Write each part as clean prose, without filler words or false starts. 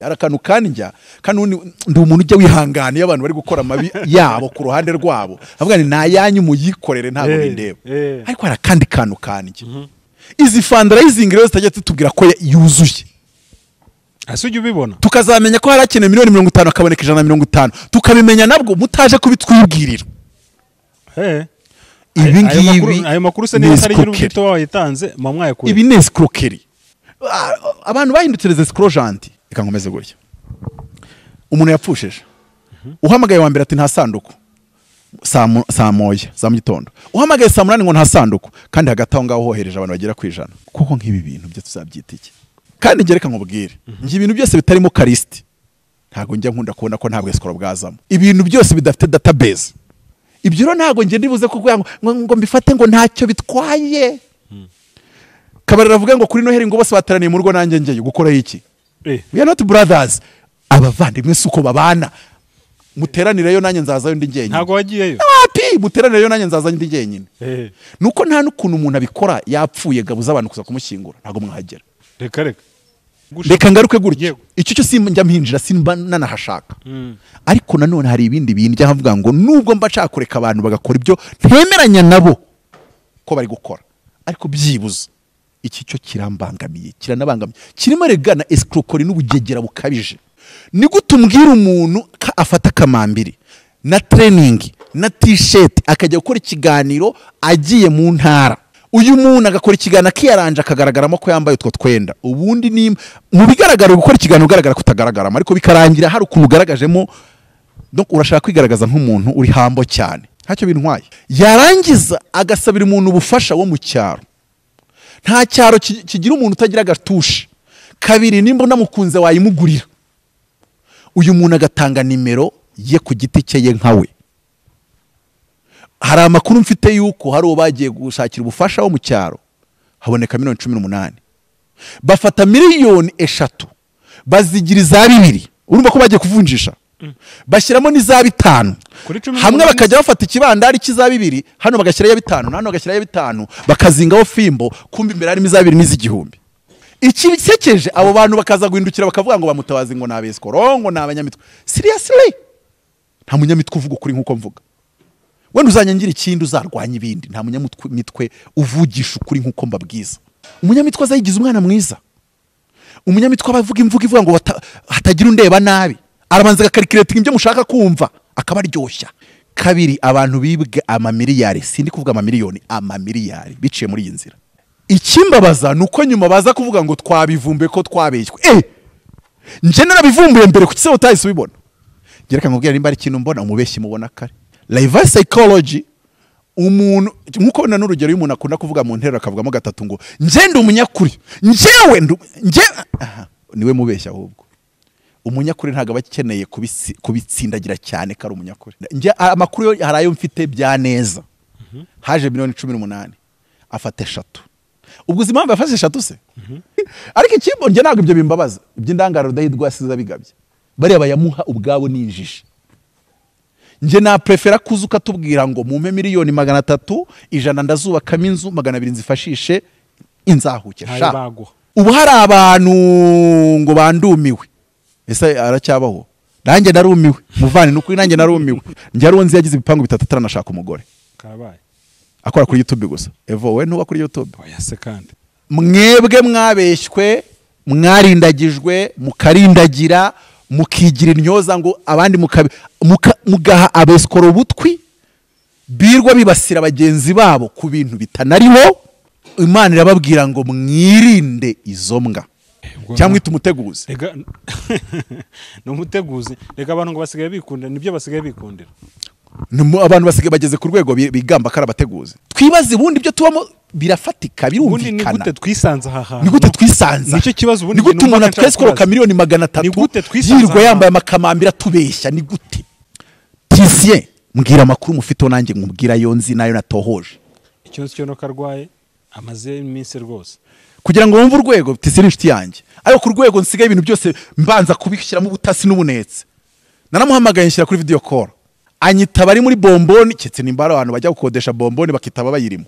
arakanu kanjya kandi ndi umuntu ujya wihangana abantu bari gukora amabi yabo ku ruhande rwabo avuga ni nayanyu muyikorere ntabwo bindeba ariko arakandi kantu kanjye izi fundraising rero zitajya tutubwira ko yuzuye asujye ubibona tukazamenya ko harakeneye $50 akaboneka $150 tukabimenya nabwo mutaje kubitwibwirira ibi ngibi ayo makuru se niba ari y'urubito wayitanze mamwaye kuri ibi ni escroquerie abantu bahindutse les escroquants reka nkomeze gutya umuntu yapfushije uhamagaye wa mbere ati nta sanduku saa moya za mu gitondo uhamagaye saa 8 ngo nta sanduku kandi hagati aho ngaho hohereje abantu bagera ku 100 kuko nk'ibi bintu byo tuzabyita iki kandi ngereka nkubwire ngi ibintu byose bitarimo karisti ntago njya nkunda kubona ko ntabwo escroc bwazamo ibintu byose bidafite database ibyo rero ntago nge ndibuze kuko ngo mbifate ngo ntacyo bitwaye Kabarira avuga ngo kuri Noheli ngo bose bateraniye mu rugo nanjye ngiye gukora iki we are not brothers abavandimwe suko babana muteranire yo nanjye nzazayo ndi ngenyine ntago wagiyeyo ati muteranire yo nanjye nzazayo ndi ngenyine nuko nta n'ukuntu umuntu abikora yapfuye gabuza abantu kuza kumushyingura ntago mwahagera reka ngaruke gutyo icyo cyo simba mpinjira simba nanahashaka ariko nanone hari ibindi bintu havuga ngo nubwo mba nshaka kureka abantu bagakora ibyo ntemeranya nabo ko bari gukora ariko byibuze iki cyo kirambangamiye kiranabangamiye kirimo regana escroquerie n'ubugegera bukabije ni gutumbwira umuntu afata kamambiri na training na t-shirt akajya gukora ikiganiro agiye mu ntara uyu muntu agakora ikiganiro akiyaranje akagaragaramo ko yambaye utwo twenda ubundi ni mu bigaragara gukora ikiganiro ugaragara kutagaragara ariko bikarangira hari ukuntu ugaragajemo donc urashaka kwigaragaza nk'umuntu uri hambo cyane ntacyo bintwaye yarangiza agasabira umuntu ubufasha wo mu cyaro nta cyaro kigira umuntu utagira agatushe kabiri nimba namukunze wayimugurira uyu muntu agatanga nimero ye ku giti cye ye nkawe hari amakuru mfite yuko hari ubagiye gushakira ubufasha wo mu cyaro haboneka $18 bafata $3,000,000 bazigiriza 2 urumva ko bagiye kuvunjisha bashyiramo n'iza 5 hamwe bakajya bafata ikibandari kiza 2 hano bagashyira ya 5 hano bagashyira ya 5 bakazingaho fimbo kumbi imbere harimo iza 2 n'izigihumbi iki bisekeje abo bantu bakaza guhindukira bakavuga ngo bamutabazi ngo nabescroc ngo nabanyamitwe seriously nta munyamitwe uvuga kuri nkuko mvuga wenda uzanyangira ikindi uzarwanya ibindi nta munyamitwe uvugisha ukuri nkuko mbabwiza umunyamitwe azayigize umwana mwiza umunyamitwe abavuga imvuga ivuga ngo hatagira undeba nabi arabanza gakarikirating ibyo mushaka kumva akabaryoshya kabiri abantu bibwe amamiliyari sindi kuvuga amamiliyoni amamiliyari biciye muri iyi nzira ikimbabaza nuko nyuma baza kuvuga ngo twabivumbe ko twabeshywe nje narabivumbuye mbere ku kise utahise ubibona gereka nkubwira nimba ari ikintu mbona umubeshyi mubona kare live psychology umuntu nkuko na n'urugero y'umuntu akunda kuvuga mu ntero akavugamo gatatu ngo nje ndi umunyakuri njewe nje niwe mubeshya ahubwo umunyakuri ntago bakeneye kubitsindagira cyane kari umunyakuri nje amakuru yo harayo mfite bya neza haje $18,000,000 afate 3 ubwo zimamba yafashe 3 se ariko ikimbo nje ntago ibyo bimbabaza iby'indangaro dahidwa asiza bigabye bari bayamuha ubwabo ninjije nje na prefera kuzuka tubwira ngo mumpe $300,000 100 ndazubakamo inzu 200 nzifashishe inzahuke sha ubu hari abantu ngo bandumiwe ese aracyabaho nanjye narumiwe muvani nuko nanjye narumiwe njye aronzi yagize ibipango 3 ataranashaka umugore karabaye akora kuri YouTube gusa evo we ntuba kuri YouTube oya se kandi mwebwe mwabeshywe mwarindagijwe mukarindagira mukigira intyoza ngo abandi mugaha abescroc butwi birwa bibasira bagenzi babo ku bintu bitanariho Imana irababwira ngo mwirinde izo mbwa cyangwa itumuteguze no muteguze reka abantu ngo basigaye bikundira nibyo basigaye bikundira abantu basigaye bageze ku rwego bigamba karabateguze twibaze ubundi byo tubamo birafatika birumvikana ni gute twisanza haha ni gute twisanza nicyo kibazo ubundi ni gute umuntu atwescroc $300,000 yirwa yambaye amakamambira tubeshya ni gute Tizien mbwira amakuru mufite nanjye nkubwira yonzi nayo natohoje ikibazo cyo no karwaye amaze iminsi rwose kugira ngo wumve urwego Tizien inshuti yanjye ariko ku rwego nsigaye ibintu byose mbanza kubishyiramo ubutasi n'ubunetse naramuhamagaye nshyira kuri video call anyita bari muri bomboni cyetse nimbara abantu bajya gukodesha bomboni bakitaba bayirimo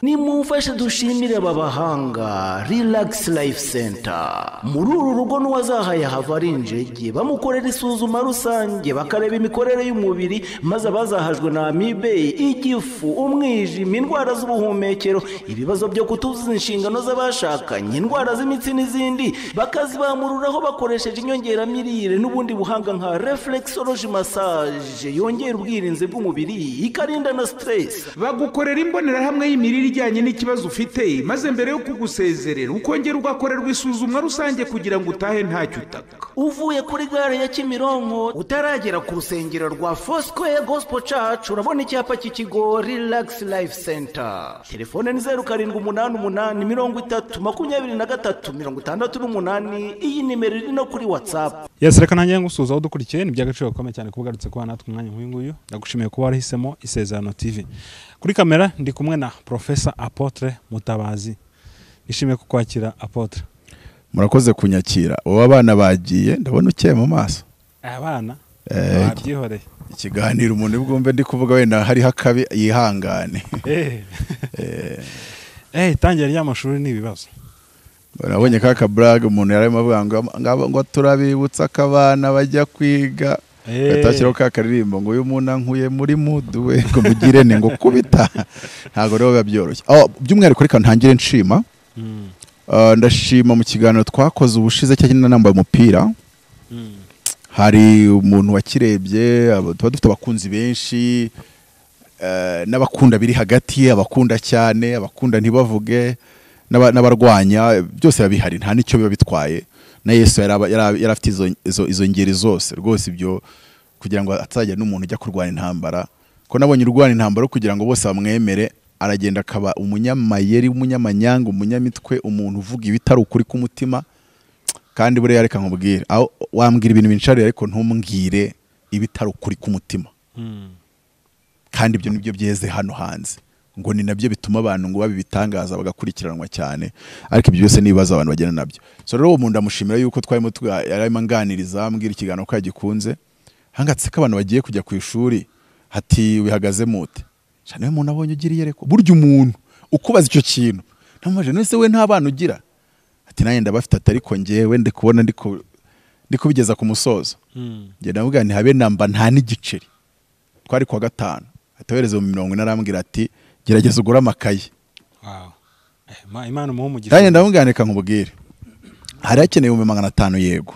nimumfashe dushimire aba bahanga Relax Life Center. Muri uru rugo n'uwazahaye hava ari injege, bamukorera isuzuma rusange bakareba imikorere y'umubiri, maze abazahajwe na amibe, igifu, umwijima, indwara z'ubuhumekero, ibibazo byo kutuzuza inshingano z'abashakanye, indwara z'imitsi n'izindi, bakazibamururaho bakoresheje inyongeramirire n'ubundi buhanga nka reflexology massage yongera ubwirinzi bw'umubiri ikarinda na stress. Bagukorera imbonerahamwe y'imirire ijyanye n'ikibazo ufite, maze mbere yo kugusezerera ukongera ugakorerwa isuzumwa rusange kugira ngo utahe ntacyo utaka. Uvuye kuri gare ya Kimironko utaragera ku rusengero rwa Foursquare Gospel Church, urabona icyapa cy'ikigo Relax Life Center. Telefone ni 0788302368. Iyi nimero iri no kuri WhatsApp. Yes, reka nanjye ngusuza udukurikiye, ni by'agaciro gakomeye cyane kubugarutse kwa natwe umwanya nk'uyu nguyu. Ndagushimiye kuba warahisemo Isezerano TV. Kuri kamera ndi kumwe na Professor Apôtre Mutabazi. Nishimiye kukwakira Apôtre. Murakoze kunyakira. Uwo abana bagiye ndabona ukeye mu maso. Abana babyihoreye. Ikiganiro umuntu bwumve ndi kuvuga wenda hari hakabi yihangane. Tangira y'amashuri n'ibibazo. Nabonye kaka brag umuntu yarimo avuga ngo turabibutsa akabana bajya kwiga. Gatashyiraho kakaririmbo ngo uyu muntu ankuye muri mudu we ngo mugire ne ngo kubita. Ntago rero biba byoroshye. By'umwihariko reka ntangire nshima. Ndashima mu kiganiro twakoze ubushize cyangwa nambaye umupira. Hari umuntu wakirebye, tuba dufite abakunzi benshi, n'abakunda biri hagati, abakunda cyane, abakunda ntibavuge, n'abarwanya, byose babihari, nta nicyo biba bitwaye. Na Yesu yarafite izo ngeri zose rwose, ibyo kugira ngo atazajya n'umuntu ujya kurwana intambara, ko nabonye urwana intambara kugira ngo bose bamwemere, aragenda akaba umunyamayeri, umunyamanyanga, umunyamitwe, umuntu uvuga ibitari ukuri ku mutima. Kandi bure yareka nkubwire, aho wambwira ibintu bincari ariko ntumbwire ibitari ukuri ku mutima. Kandi ibyo nibyo byeze hano hanze, ngo ni nabyo bituma abantu ngo babibitangaza bagakurikiranwa cyane, ariko ibyo byose nibaza abantu bagena nabyo. So rero uwo muntu ndamushimira yuko twarimo yarimo nganiriza, ambwira ikiganiro ko yagikunze. Hangatse ko abantu bagiye kujya ku ishuri, hati wihagaze mute. Cyane umuntu abonye ugiriye reko burya umuntu ukubaza icyo kintu namaje nese we nta bana ugira, ati naye ndabafite atari ko ngewe ndi kubona ndi kubigeza ku musozo. Nge navuga nti habe namba nta n'igiceri, twari kwa gatanu atawereze mu 40 narambwira ati gerageza ugura amakaye. Imana umuhumugisha. Kandi ndavuga neka nkubwire, hari akeneye 500 yego,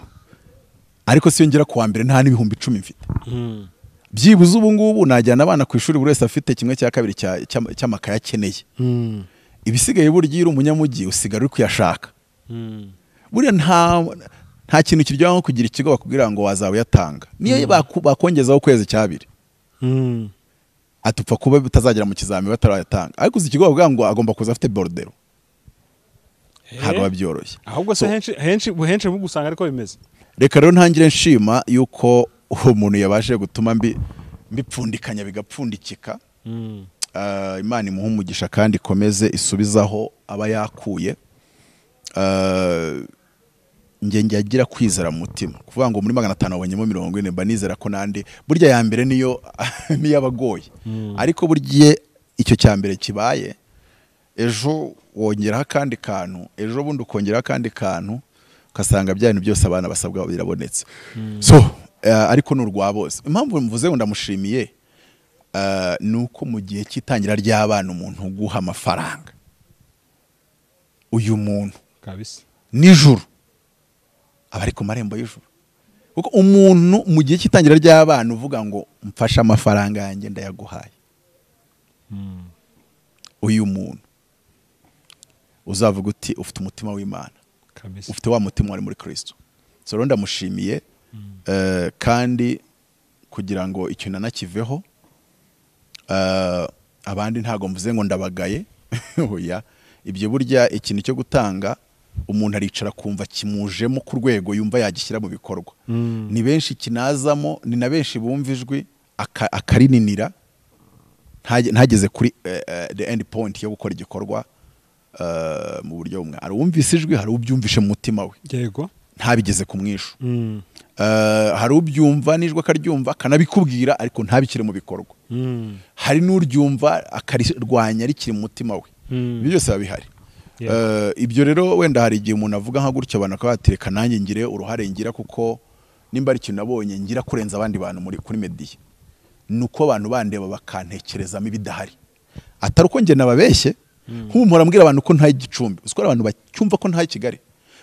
ariko siyo ngira kuwa mbere nta n'ibihumbi 10 mfite. Byibuze ubu ngubu najyana abana ku ishuri buri wese afite kimwe cya kabiri cy'amakaye akeneye. Ibisigaye burya iri umunyamugi usigara uri kuyashaka. Buriya nta kintu kiryoha nko kugira ikigo bakubwira ngo wazaba yatanga, niyo bakongezaho ukwezi cyabiri. Atupfa kuba bitazagera mu kizami batarayatanga, ariko uzi ikigo bavuga ngo agomba kuza afite bordero. Ntabwo byoroshye. Ahubwo se henshi bugusanga ariko bimeze. Reka rero ntangire nshima yuko umuntu yabashe gutuma mbipfundikanya bigapfundikika. Imana imuha umugisha kandi ikomeze isubizaho aba yakuye. Nge agira kwizera mu mutima kuvuga ngo muri 500 abonyemo 40 mba nizera ko nandi burya ya mbere niyo yabagoye. Ariko burya icyo cya mbere kibaye, ejo wongeraho kandi kantu, ejo bundi ukongeraho kandi kantu, ukasanga bya bintu byose abana basabwa birabonetse. So ariko n'urwa bose. Impamvu mvuze ngo ndamushimiye nuko mu gihe cy'itangira ry'abana umuntu guha amafaranga, uyu muntu kabisa nijuru abari ku marembo y'ijuru. Kuko umuntu mu gihe cy'itangira ry'abana uvuga ngo mfasha amafaranga yanjye ndayaguhaye, uyu muntu uzavuga uti ufite umutima w'Imana kabisa, ufite wa mutima wari muri Kristo. So rero ndamushimiye. Kandi kugira ngo icyo nanakiveho, abandi ntago mvuze ngo ndabagaye. Oya, ibyo burya ikintu cyo gutanga umuntu aricara kumva kimujemo ku rwego yumva yagishyira mu bikorwa. Ni benshi kinazamo, ni na benshi bumva ijwi akarininira, ntageze kuri the end point yo gukora igikorwa mu buryo bumwe. Ari wumvise ijwi, hari ubyumvishe mu mutima we, yego, ntabigeze ku mwisho. Hari ubyumva nijwe akaryumva kanabikubwira ariko ntabikire mu bikorwa. Hari n'uryumva akarirwanya rikiri mu mutima we. ibyo byose biba bihari. Ibyo rero wenda hari igihe umuntu avuga nka gutyo abantu akabatereka nanjye ngire uruhare ngira kuko nimba ari ikintu nabonye ngira kurenza abandi bantu kuri media nuko abantu bandeba bakantekerezamo ibidahari atari uko nge nababeshye nk'umuntu arambwira abantu ko ntaye Gicumbi uskora abantu bacyumva ko ntaye Kigali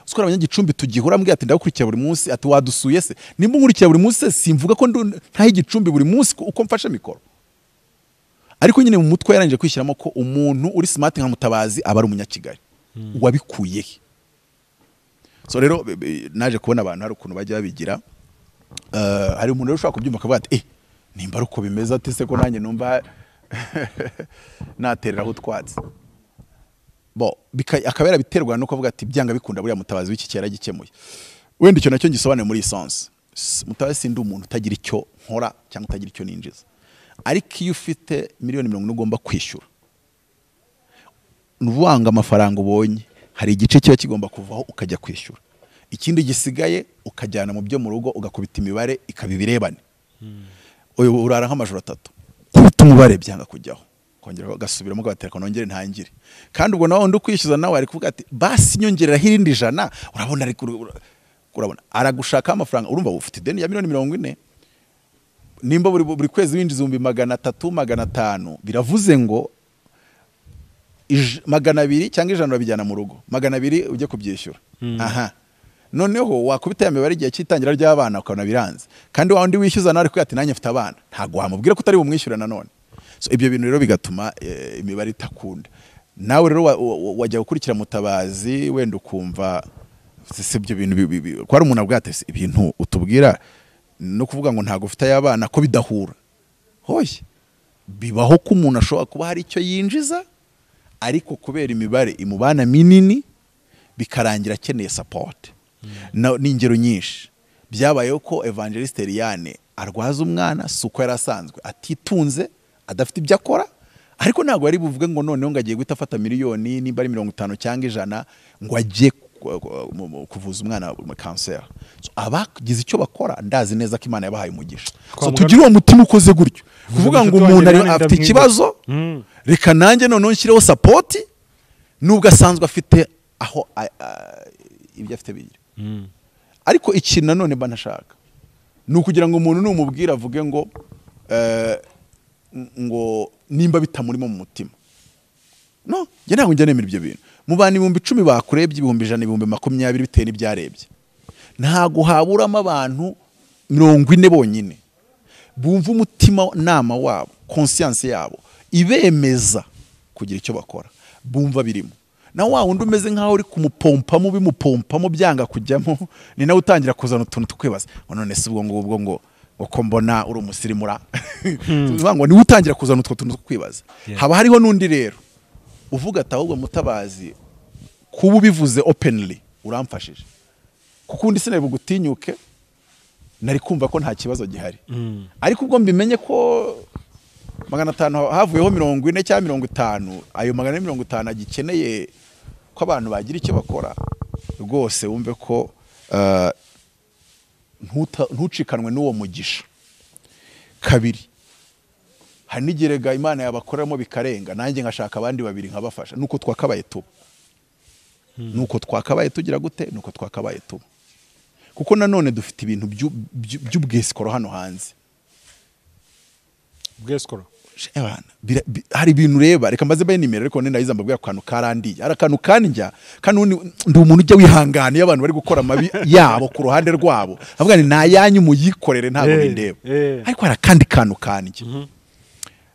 uskora abanyagicumbi tugihura mbwira ati ndagukurikira buri munsi ati wadusuye se nimba nkurikira buri munsi simvuga ko ntaye Gicumbi buri munsi uko mfashe mikoro ariko nyine mu mutwe yarangije kwishyiramo ko umuntu uri smart nka Mutabazi aba ari umunyakigali wabikuye so rero naje kubona abantu hari ukuntu bajya babigira hari umuntu rero ushaka kubyumva akavuga ati nimba ari uko bimeze ati se ko nanjye numva natereraho utwatsi bo akabera biterwa no kuvuga ati byanga bikunda buriya Mutabazi w'iki cyera gikemuye wenda icyo nacyo gisobanuye muri essence Mutabazi sindi umuntu utagira icyo nkora cyangwa utagira icyo ninjiza ariko iyo ufite miliyoni 40 ugomba kwishyura nuvanga amafaranga ubonye hari igice kiba kigomba kuvaho ukajya kwishyura ikindi gisigaye ukajyana mu byo mu rugo ugakubita imibare ikabibirebane uyu urara nk'amajoro 3 kubita umubare byanga kujyaho kongera gasubiramo gatereka nongere ntangire kandi ubwo nawe ndukwishyuza nawe ari kuvuga ati basi nyongerera hirindi 100 urabona ari urabona aragushaka amafaranga urumva ufite ideni ya miliyoni 40 nimba buri kwezi winjiza 300 500 biravuze ngo 200 cyangwa 100 babijyana mu rugo 200 ujye kubyishyura aha noneho wakubita yamibare igihe cyitangira ry'abana ukabona biranze kandi wa undi wishyuza nawe ati nanjye mfite abana ntago wamubwira ko utari bumwishyura nanone so ibyo bintu rero bigatuma imibare itakunda nawe rero wajya gukurikira Mutabazi wenda ukumva se ibyo bintu ko ari umuntu abwatese ibintu utubwira no kuvuga ngo ntago ufite abana ko bidahura hoye bibaho ko umuntu ashobora kuba hari icyo yinjiza ariko kubera imibare imubana minini bikarangira akeneye support n'ingero nyinshi byabayeho ko Evangeliste Eliane arwaza umwana suko yarasanzwe atitunze adafite ibyo akora ariko ntago yari buvuge ngo noneho ngagiye guhita afata miliyoni nimba ari 50 cyangwa 100 ngo ajye kuvuza umwana mu cancer so abagize icyo bakora ndazi neza ko Imana yabahaye umugisha so tugira uwo mutima ukoze gutyo kuvuga ngo umuntu ari afite ikibazo reka nanjye noneho nshyireho support nubwo asanzwe afite aho ibyo afite biri ariko ikintu nanone banashaka ni ukugira ngo umuntu numubwira avuge ngo nimba bitamurimo mu mutima no njye ntabwo njya nemera ibyo bintu mu bantu 10,000 bakurebye 100,000 20,000 bitewe n'ibyarebye ntago haburamo abantu 40 bonyine bumva umutima nama wabo conscience yabo ibemeza kugira icyo bakora bumva birimo na wa wundi umeze nkaho uri kumupompamo bimupompamo byanga kujyamo ni nawe utangira kuzana utuntu tukwibaza none se ubwo ngo ko mbona uri umusirimura ngo ni utangira kuzana utwo tuntu tukwibaza haba hariho nundi rero uvuga ati ahubwo Mutabazi kuba bivuze openly uramfashije kuko undi sinari bugutinyuke nari kumva ko nta kibazo gihari ariko ubwo mbimenye ko 500 havuyeho 40 cyangwa 50 ayo 450 agikeneye ko abantu bagira icyo bakora rwose wumve ko ntucikanwe n'uwo mugisha kabiri hanigirega Imana yabakoramo bikarenga nanjye ngashaka abandi babiri nkabafasha nuko twakabaye tuba nuko twakabaye tugira gute nuko twakabaye tuba kuko nanone dufite ibintu by'ubwescoro hano hanze bwescoro hari ibintu reba reka mbaze baye nimero ariko nenda yiza mbabwira akantu karandiye arakantu kanjya kandi ndi umuntu ujya wihangana iyo abantu bari gukora amabi yabo ku ruhande rwabo avuga ni nayanyu muyikorere ntabwo bindeba ariko hari kandi kantu kanjye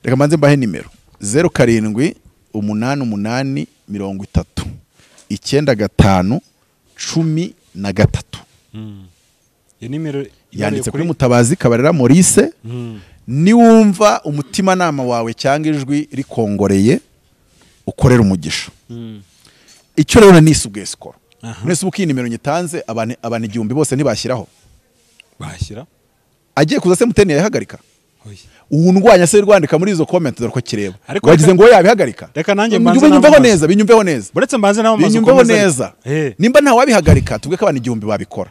reka mbanze mbahe nimero 07 88 30 95 13 iyo nimero yanditse kuri Mutabazi Kabarera Maurice niwumva umutima nama wawe cyangwa ijwi rikongoreye ukorera umugisha icyo rero nisubwescoro nese ubuki nimero nyitanze abantu 1000 bose ntibashyiraho bashyira agiye kuza se mutene yahagarika uwundwanya se rwandika muri izo comment dore ko kireba wagize ngo yabihagarika reka nanjye binyumveho neza buretse mbanze nawo mazu binyumveho neza nimba nta wabihagarika tubwe ko abantu 1000 babikora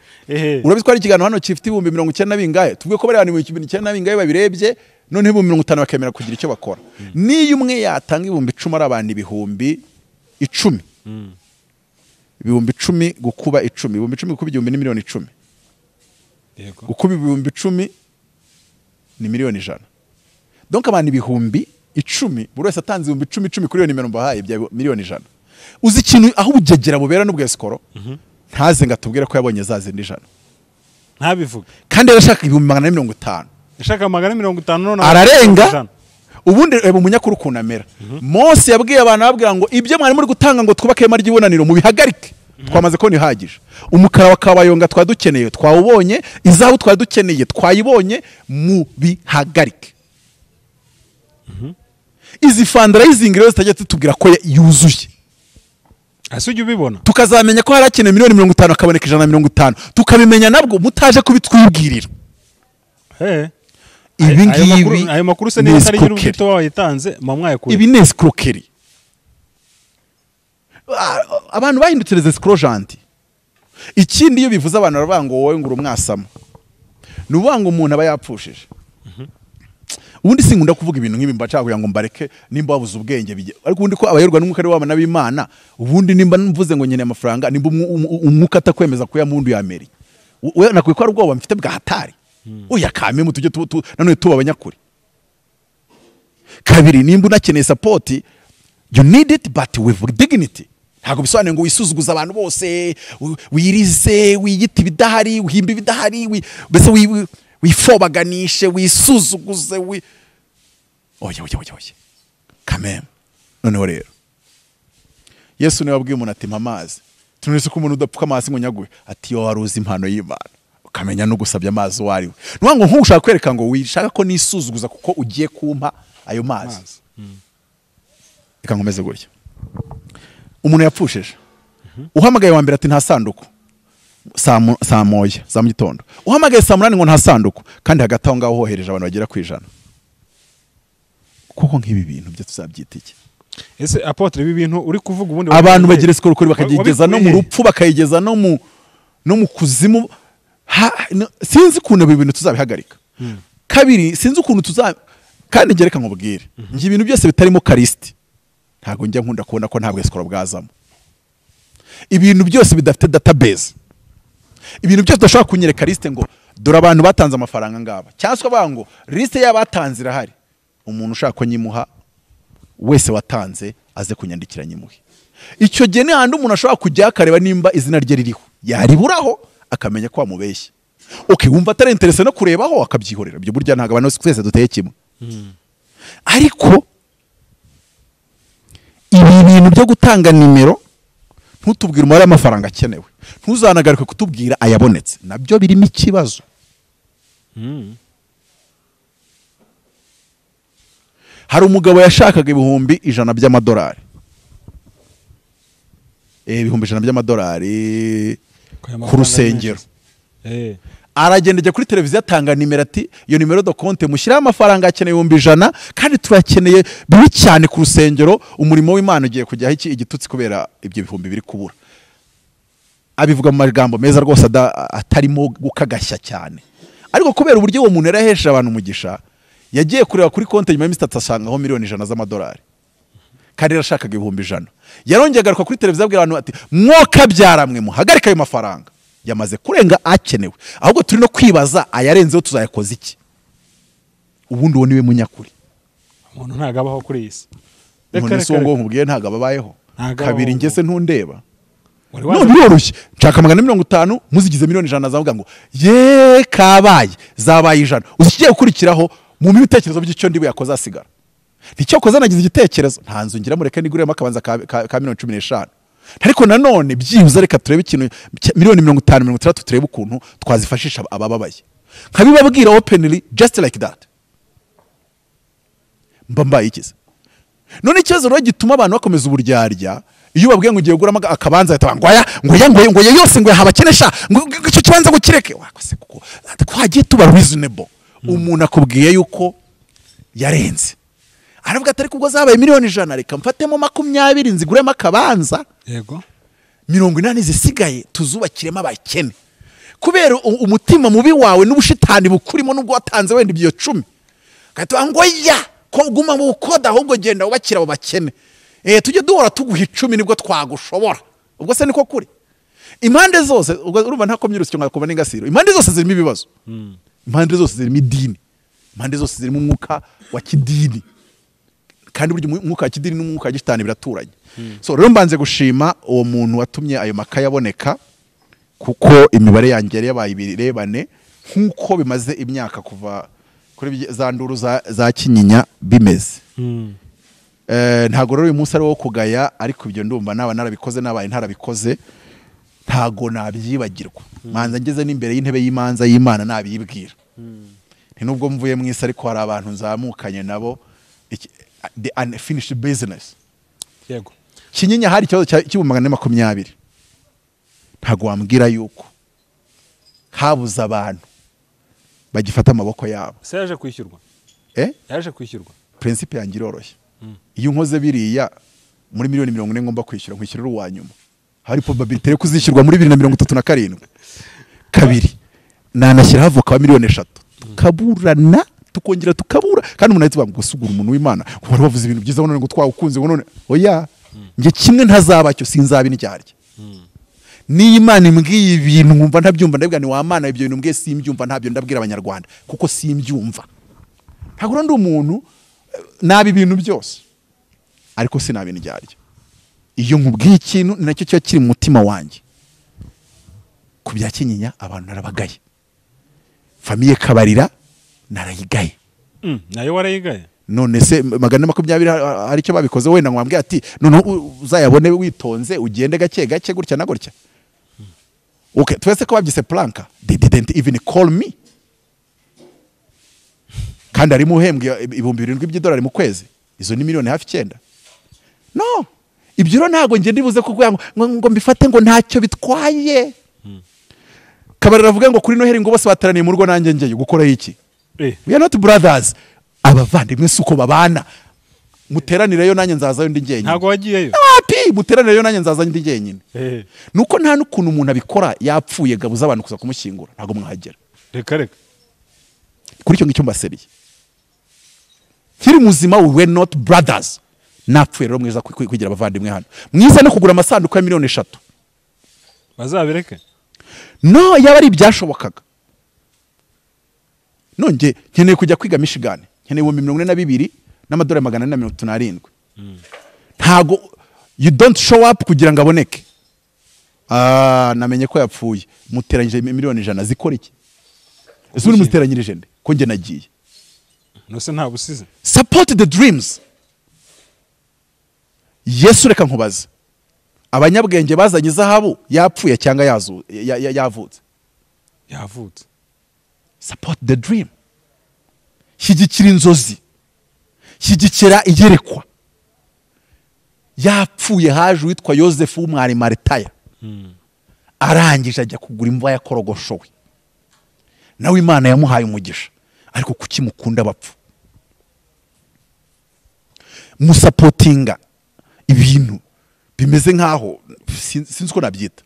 urabizwa ari ikiganiro hano gifite 90 bingahe tubwe ko bari abantu 90 bingahe babirebye none ibihumbi 50 bakemera kugira icyo bakora. Niyo umwe yatanga ibihumbi 10 ari abantu ibihumbi 10. Ibihumbi 10 gukuba 10, ibihumbi 10 gukuba igihumbi ni miliyoni 10. Yego. Gukuba ibihumbi 10 ni miliyoni 100. Donc abantu ibihumbi 10 buri wese atanze ibihumbi 10 kuri iyo nimero mbahaye bya miliyoni 100. Uzi ikintu aho ubugegera bubera n'ubwo ESCROC ntaze ngatubwire ko yabonye zazindi 100. Ntabivuga. Kandi arashaka ibihumbi 450. Ishaka 450 none ararenga. Ubundi ebo munyakuru kunamera. Mose yabwiye abantu ababwira ngo ibyo mwari muri gutanga ngo twubake ihema ry'ibonaniro mu bihagarike. Twamaze ko nihagije. Umukara wa kabayonga twadukeneye twawubonye, izabu twadukeneye twayibonye mu bihagarike. Izi fundraising rero zitajya tutubwira ko yuzuye. Asujye ubibona. Tukazamenya ko harakeneye miliyoni 50 akaboneka 150. Tukabimenya nabwo mutaje kubitwibwirira. Ibi ngibi ayo makuru se niba atari y'urubito wayitanze mamwaye kuri. Ibi ni escroquerie. Abantu bahindukireze escroquant. Ikindi iyo bivuze abantu baravuga ngo wowe nguru mwasama. Nuvuga ngo umuntu aba yapfushije. Ubundi sinkunda kuvuga ibintu nk'ibi mbaca kugira ngo mbareke nimba wabuze ubwenge bije. Ariko ubundi ko abayerwa n'umwuka ari w'abana b'Imana, ubundi nimba mvuze ngo nyene amafaranga nimba umwuka atakwemeza ko ya mundu ya Meri. We nakwiye ko ari ubwoba mfite bwa hatari. Oya kame mu tujye nanone tuba abanyakuri. Kabiri nimba unakeneye support, you need it but with dignity. Ntago bisobanuye ngo wisuzuguza abantu bose, wirize, wiyita ibidahari, uhimba ibidahari, bese wifobaganishe, wisuzuguze, oya. Kameme. Noneho rero. Yesu niwe wabwiye umuntu ati amazi. Tunese ko umuntu udapfuka amazi ngo nyaguye ati yo waruzi impano y'Imana. Ukamenya no gusabya amazi wariwe. Nwango nkushaka kwereka ngo wishaka ko nisuzuguza kuko ugiye kumpa ayo mazi. Reka nkomeze gutya. Umuntu yapfushije. Uhamagaye wa mbere ati nta sanduku. Saa moya za mu gitondo. Uhamagaye saa 8 ngo nta sanduku kandi hagati aho ngaho hohereje abantu bagera ku 100. Kuko nk'ibi bintu byo tuzabyita iki? Ese Apôtre ibi bintu uri kuvuga ubundi abantu bagira ESCROC bakagigeza no mu rupfu bakayigeza no mu kuzimu. Sinzi ukuntu ibi bintu tuzabihagarika. Kabiri sinzi ukuntu kandi gereka nkubwire ngi ibintu byose bitarimo Kristo ntago njya nkunda kubona ko ntabwo ESCROC bwazamo. Ibintu byose bidafite database, ibintu byose udashobora kunyereka liste ngo dore abantu batanze amafaranga ngaba cyangwa bango liste y'abatanze irahari, umuntu ushaka ko nyimuha wese watanze aze kunyandikira nyimuhe. Icyo gihe ni handi umuntu ashobora kujya akareba nimba izina rye ririho, yariburaho akamenya ko amubeshye. Okay, wumva atari interesse no kurebaho akabyihorera. Ibyo burya ntago abantu twese duteye kimwe. Ariko ibi bintu byo gutanga nimero ntutubwire umubare w'amafaranga akenewe, ntuzanagaruke kutubwira ayabonetse, nabyo birimo ikibazo. Hari umugabo yashakaga ibihumbi 100 by'amadolari. Ibihumbi 100 by'amadolari ku rusengero. Aragenda ajya kuri televiziyo atanga nimero ati iyo nimero do konte mushyiraho amafaranga akeneye 100 kandi turakeneye bibi cyane ku rusengero, umurimo w'Imana ugiye kujyaho igitutsi kubera ibyo bihumbi biri kubura. Abivuga mu magambo meza rwose atarimo gukagashya cyane, ariko kubera uburyo uwo muntu yarahesha abantu umugisha yagiye kureba kuri konte nyuma y'imisi 3 asangaho miliyoni 100 z'amadolari kandi yarashakaga ibihumbi 100. Yarongeye agaruka kuri televiziyo abwira abantu ati mwoka byaramwe muhagarika ayo mafaranga yamaze kurenga akenewe, ahubwo turi no kwibaza ayarenzeho tuzayakoza iki. Ubundi woniwe munyakuri umuntu ntagabaho kuri isi. None so ngo nkubwiye ntagababayeho. Kabiri ngese ntundeba no biroroshye nshaka 450 muzigize miliyoni 100 zavuga ngo ye kabaye zabaye 100 uzigiye gukurikiraho mu bitekerezo by'icyo ndiwe yakoza asigara. Nicyo koza nagize igitekerezo ntanzu ngira mureke niguremo akabanza ka miliyoni 15. Ariko nanone byiyuza reka turebe ikintu miliyoni 50 60 turebe ukuntu twazifashisha abababaye. Nkabibabwira openly just like that. Mbambaye ikiza. None ikibazo rero gituma abantu bakomeza uburyarya iyo babwiye ngo ugiye guramo akabanza yatangwaya ngo yose ngo habakenesha ngo icyo kibanza ngo kireke wakose kuko twagiye tuba reasonable. Umuntu akubwiye yuko yarenze aravuga atari kubwo zabaye miliyoni 100 reka mfatemo 20 nziguremo akabanza yego 80 zisigaye tuzubakiremo abakene kubera umutima mubi wawe n'ubushitani bukurimo nubwo watanze wenda ibyo 10 akahita ngo ya ko guma mu koda ahubwo genda ubakira abo bakene tujye duhora tuguha 10 nibwo twagushobora ubwo se niko kuri impande zose ubwo urumva nta komye urusyo ngakuba n'ingasiro impande zose zirimo ibibazo impande zose zirimo idini impande zose zirimo umwuka wa kidini kandi buryo umwuka wa kidini n'umwuka wa gitane biraturanye so rero mbanze gushima uwo muntu watumye ayo makaye aboneka kuko imibare yanjye yabaye ibirebane nkuko bimaze imyaka kuva kuri za nduru za Kinyinya bimeze ntago rero uyu munsi ari wo kugaya ariko ibyo ndumva naba narabikoze nabaye ntarabikoze ntago nabyibagirwa manza ngeze n'imbere y'intebe y'imanza y'Imana nabibwira ni nubwo mvuye mu isi ariko hari abantu nzamukanye nabo the unfinished business yego Kinyinya hari ikibazo cy'ibumagana 20 ntago wambwira yuko habuza abantu bagifata amaboko yabo se yaje kwishyurwa yaje kwishyurwa principe yangira iroroshye iyo nkoze biriya muri miliyoni 40 ngomba kwishyura nkwishyurira uwanyuma hari probability yo kuzishyurwa muri 2037 kabiri nanashyira havuka wa miliyoni 3 kaburana tukongera tukabura kandi umuntu ahita gusugura umuntu w'Imana wari wavuze ibintu byiza none ngo twawukunze ngo none oya nge kimwe ntazabacyo sinzabi n'icyarye ni Imana imbwiye ibintu nkumva ntabyumva ndabwira ni wa Mana ibyo bintu mbwiye simbyumva ntabyo ndabwira abanyarwanda kuko simbyumva ntabwo ndi umuntu nabi ibintu byose ariko sinabi n'icyarye iyo nkubwiye ikintu nacyo cyo kiri mu mutima wanjye ku bya Kinyinya abantu narabagaye famiye Kabarira narayigaye nayo warayigaye none se 2020 hari cyo babikoze wenda ngwambwiye ati none uzayabone witonze ugende gake gake gutya na gutya okay twese ko babyise planka they didn't even call me kandi ari muhembwe $7,000 by'idolari mu kwezi izo ni miliyoni hafi 9 no ibyo ro ntago nge ndibuze kuvuga ngo mbifate ngo ntacyo bitwaye Kabarira avuga ngo kuri Noheri ngo bose bataraniye mu rugo nanjye ngeye gukora iki we are not brothers abavandimwe suko babana muteranireyo nanjye nzazayo ndi ngenyine ntago wagiyeyo ati muteranireyo nanjye nzazayo ndi ngenyine nuko nta n'ukuntu umuntu abikora yapfuye gabuza abantu kuza kumushyingura ntago mwahagera reka kuri icyo ngicyo mbaseriye kiri muzima we were not brothers napfuye rero mwiza kwigira abavandimwe hano mwiza no kugura amasanduku ya miliyoni 3 bazabireke no yaba ari ibyashobokaga nonge nkeneye kujya kwiga Michigan nkeneye $42 n'amadolari 437 ntago you don't show up kugira ngo aboneke namenye ko yapfuye muteranyije miliyoni 100 zikora iki ese uri muteranyirije nde ko nge nagiye no se nta busize support the dreams Yesu reka nkubaza abanyabwenge bazanye zahabu yapfuye cyangwa yavutse support the dream shyigikira inzozi shyigikira iyerekwa yapfuye haje witwa Yosefu w'umwari Maritaya arangije ajya kugura imva ya korogoshowe nawe Imana yamuhaye umugisha ariko kuki mukunda bapfu musapotinga ibintu bimeze nkaho sinzi ko nabyita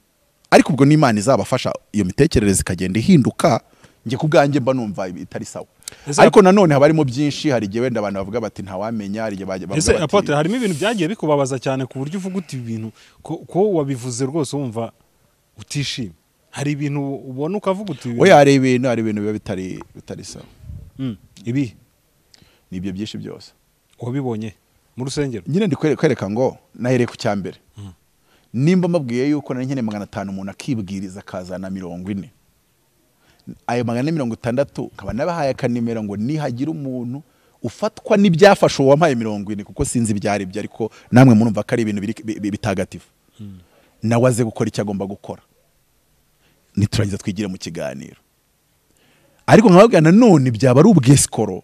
ariko ubwo n'Imana izabafasha iyo mitekerereze ikagenda ihinduka nge kubwanjye mba numva itari sawa ariko nanone habarimo byinshi hari gihe wenda abantu bavuga bati ntawamenya hari gihe bavuga bati Apôtre harimo ibintu byagiye bikubabaza cyane ku buryo uvuga uti ibintu ko wabivuze rwose wumva utishimye hari ibintu ubona ukavuga uti oya hari ibintu biba bitari sawa ibi nibyo byinshi byose wabibonye mu rusengero nyine ndi kwereka ngo nahereye ku cyambere nimba mbabwiye yuko nari nkeneye 500 umuntu akibwiriza akazana 40 ayo 460 kaba nabahaye akanimero ngo nihagira umuntu ufatwa n'ibyafasho wampaye 40 kuko sinzi ibyari byo ariko namwe murumva ko ari ibintu bitagatifu nawe aze gukora icyo agomba gukora niturangiza twigire mu kiganiro ariko nkababwira nanone byaba ari ubweskoro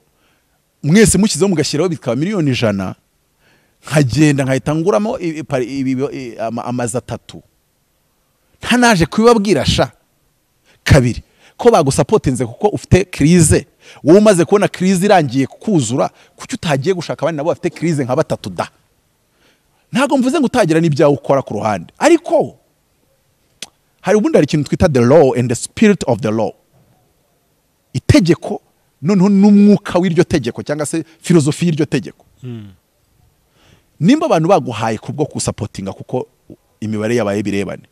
mwese mukizeho mugashyiraho bikaba miliyoni 100 nkagenda nkahita nguramo amazi 3 ntanaje kubibabwira sha kabiri ko bagusapotinze kuko ufite crise wowe umaze kubona crise irangiye kuzura kuki utagiye gushaka abandi nabo bafite crise nka 3 da ntago mvuze ngo utagira n'ibyawe ukora ku ruhande ariko hari ubundi hari ikintu twita the law and the spirit of the law itegeko noneho n'umwuka w'iryo tegeko cyangwa se filozofi y'iryo tegeko. Nimba abantu baguhaye kubwo kusapotinga kuko imibare yabaye birebane,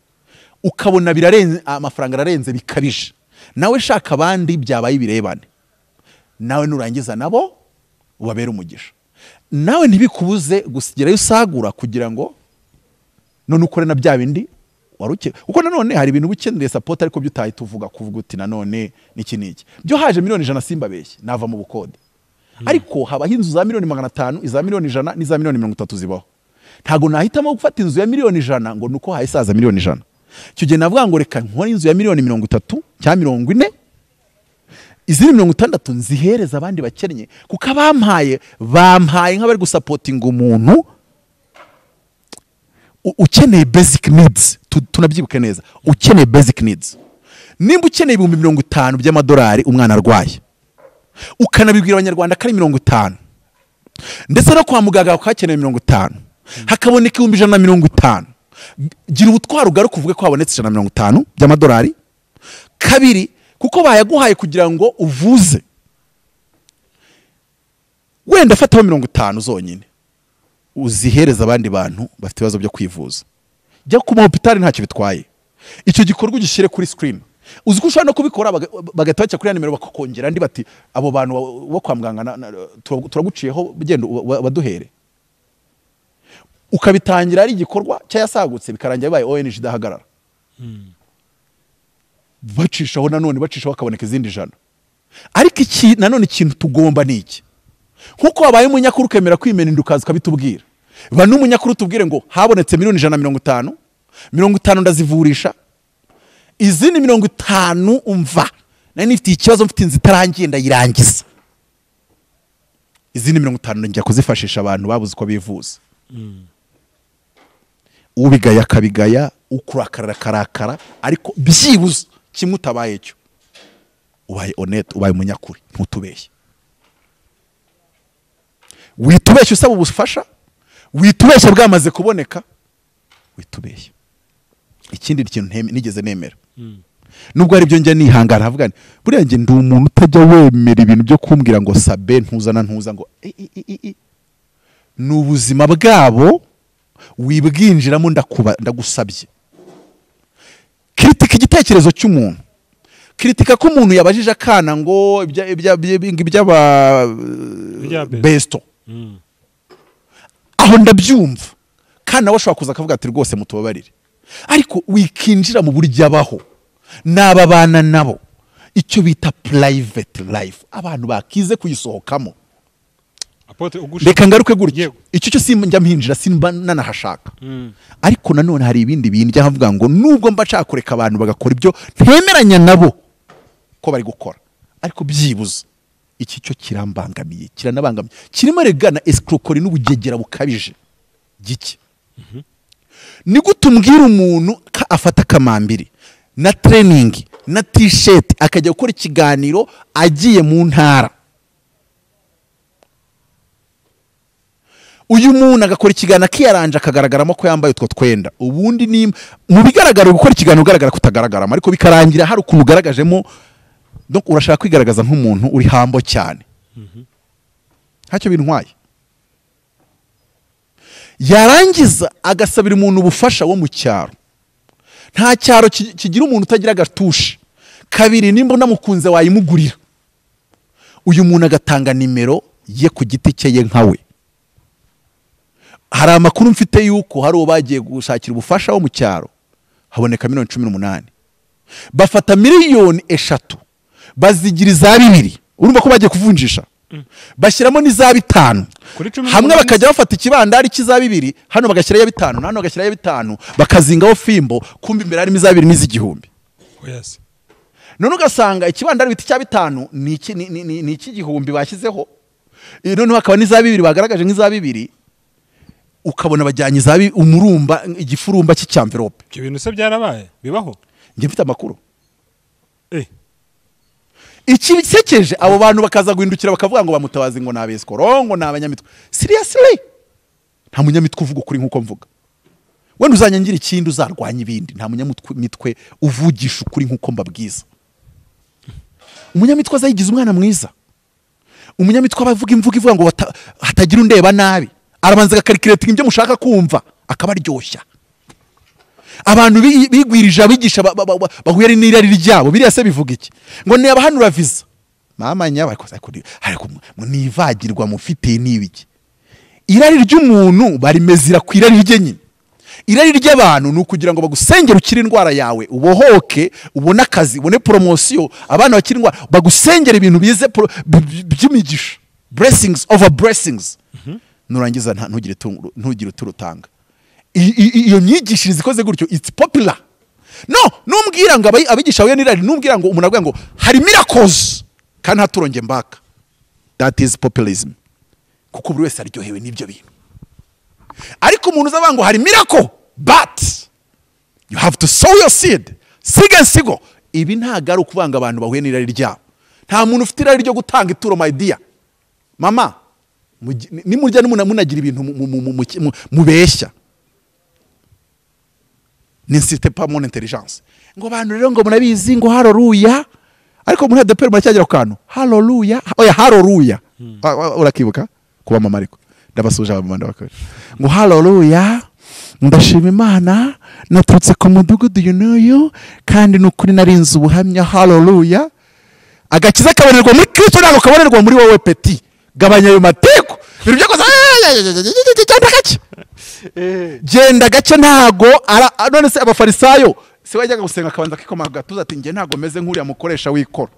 ukabona birarenze amafaranga ararenze bikabije, nawe shaka abandi byabaye birebane, nawe nurangiza nabo ubabera umugisha. Nawe ntibikubuze gusigirayo usagura kugira ngo none ukore na bya bindi waruke. Uko nanone hari ibintu bukeneye support ariko byo utahita uvuga kuvuga uti nanone niki niki. Byo haje miliyoni 100 simba beshye nava mu bukode. Ariko haba inzu za miliyoni 500, iza miliyoni 100 n'iza miliyoni 30 zibaho. Ntago nahitamo gufata inzu ya miliyoni 100 ngo nuko hayisaza miliyoni 100. Cyo gihe navuga ngo reka nkore inzu ya miliyoni 30 cyangwa 40, izindi 60 nzihereza abandi bakennye kuko bampaye nk'abari gusapotinga umuntu ukeneye basic needs. Tunabyibuke neza, ukeneye basic needs. Nimba ukeneye 50 by'amadolari umwana arwaye, ukanabibwira abanyarwanda kari 50, ndetse no kwa muganga ukakeneye 50, hakaboneka 150, gira ubutwaro ugaruka uvuge ko habonetse 150 by'amadolari. Kabiri, kuko bayaguhaye kugira ngo uvuze, wenda fataho 50 zonyine uzihereza abandi bantu bafite ibibazo byo kwivuza. Jya ku hospital ntacyo bitwaye, icyo gikorwa ugishyire kuri screen. Uzi ko ushobora no kubikora bagahita bacya kuri nimero bakakongera andi bati abo bantu bo kwa muganga turaguciyeho bigenda baduhere. Ukabitangira ari igikorwa cyayasagutse bikarangira bibaye ONG idahagarara. Bacishaho nanone bacishaho akaboneka izindi 100. Ariko iki nanone ikintu tugomba niki, nkuko wabaye umunyakuru kemera kwimena indukazi kabitubwira, ba n'umunyakuru tubwire ngo habonetse miliyoni 150, 50 ndazivurisha, izindi 50 umva nani nifite ikibazo mfite inzi tarangiye ndayirangiza, izindi 50 njya kuzifashisha abantu babuze ko bivuza. Ubigaya kabigaya, ukurakarara karakara, ariko byibuze kimwe utabaye cyo ubaye honnête, ubaye umunyakuri, ntutubeshye. Witubeshye usaba ubufasha, witubeshye bwamaze kuboneka, witubeshye. Ikindi kintu nigeze nemera, nubwo ari byo njya nihangara havugane, buriya nge ndi umuntu utajya wemera ibintu byo kumbwira ngo sabe ntuzana ntuza ngo n'ubuzima bwabo wibwinjiramo ndagusabye. Kritika igitekerezo cy'umuntu, kritika ko umuntu yabajije akana ngo iby'aba besto, aho ndabyumva kana washobora kuza akavuga ati rwose mutubabarire, ariko wikinjira mu buryo abaho n'ababana nabo, icyo bita private life, abantu bakize kuyisohokamo. Reka ngaruke gutya, icyo cyo simba mpinjira, simba nanahashaka. Ariko nanone hari ibindi bintu havuga ngo nubwo mba cakureka abantu bagakora ibyo ntemeranya nabo ko bari gukora, ariko byibuze iki cyo kirambangamiye, kiranabangamiye, kirimo regana escroquerie n'ubugegera bukabije giki. Ni gutumbwira umuntu afata kamambiri na training na t-shirt akajya gukora ikiganiro agiye mu ntara. Uyu muntu agakora ikiganiro akiyaranje akagaragaramo ko yambaye utwo twenda, ubundi ni mu bigaragara gukora ikiganiro ugaragara kutagaragaramo, ariko bikarangira hari ukuntu ugaragajemo, donc urashaka kwigaragaza nk'umuntu uri hambo cyane. Hacyo bintwaye. Yarangiza agasabira umuntu ubufasha wo mu cyaro. Nta cyaro kigira umuntu utagira agatushe. Kabiri, nimba namukunze wayimugurira. Uyu muntu agatanga nimero ye ku giti cye ye nkawe. Hari amakuru mfite yuko hari ubagiye gushakira ubufasha wo mu cyaro, haboneka miliyoni 18. Bafata miliyoni 3 bazigira za 2. Urumva ko bagiye kuvunjisha. Bashyiramo ni za 5. Hamwe bakajya bafata ikibandari kiza 2, hano bagashyira ya 5, hano bagashyira ya 5, bakazingaho fimbo, kumbi imbere harimo za 2 n'izigihumbi. Yes. None ugasanga ikibandari biti cya 5 ni iki gihumbi bashyizeho. None hakaba ni za 2 bagaragaje nk'iza 2, ukabona bajyanye za umurumba igifurumba cy'cyamverope. Ibyo bintu se byarabaye bibaho? Nge mfite amakuru. Iki bisekeje abo bantu bakaza guhindukira bakavuga ngo bamutabazi ngo nabescoro ngo nabanyamitwe. Seriously? Nta munyamitwe uvuga kuri nkuko mvuga. Wenda uzanyangira ikindi uzarwanya ibindi, nta munyamitwe uvugisha ukuri nkuko mbabwiza. Umunyamitwe azayigize umwana mwiza. umunyamitwe abavuga imvugo ivuga ngo hatagira undeba nabi, arabanza agakarikiratinga ibyo mushaka kumva akabaryoshya. Abantu bigwirije abigisha bahuye n'irari ryabo, biriya se bivuga iki? Ngo ni abahanura visa mama nya bakoza kuri ariko nivagirwa mufite n'ibiki. Irari ry'umuntu barimezira ku irari rye nyine. Irari ry'abantu ni ukugira ngo bagusengere ukiri indwara yawe, ubohoke, ubone akazi, ubone promotion, abana bakiri indwara bagusengere ibintu bize by'imigisha, blessings over blessings. Nurangiza ntugire uturutanga. Iyo nyigishirize ikoze gutyo, it's popular. No, numbwira ngo abigisha we n'irari, numbwira ngo umuntu avuga ngo hari miracles kandi haturonge mbaka, that is populism. Kuko buri wese aryohewe n'ibyo bintu. Ariko umuntu uzavuga ngo hari miracle, but you have to sow your seed, siga sigo. Ibi ntago ari ukuvanga abantu bahuye n'irari ryabo. Nta muntu ufite irari ryo gutanga ituro, my dear mama. Nimurya munagira ibintu mubeshya, n'insiste pas mon intelligence. Ngo abantu rero ngo munabizi ngo haleluya, ariko muri adeperi muracyagira ku kantu haleluya. Oya haleluya, urakibuka kuba mama ariko ndabasuje abamanda bakora ngo haleluya, ndashima Imana naturutse ku mudugudu you kandi nukuri narinze ubuhamya haleluya. Agakiza kabonerwa muri Kristo, nako kabonerwa muri wowe peti. Gabanya ayo mateko ibintu byakoze genda gace ntago none se abafarisayo se wajyaga gusenga akabanza kikomaga gatuza ati nge ntago meze nk'uriya mukoresha w'ikoro.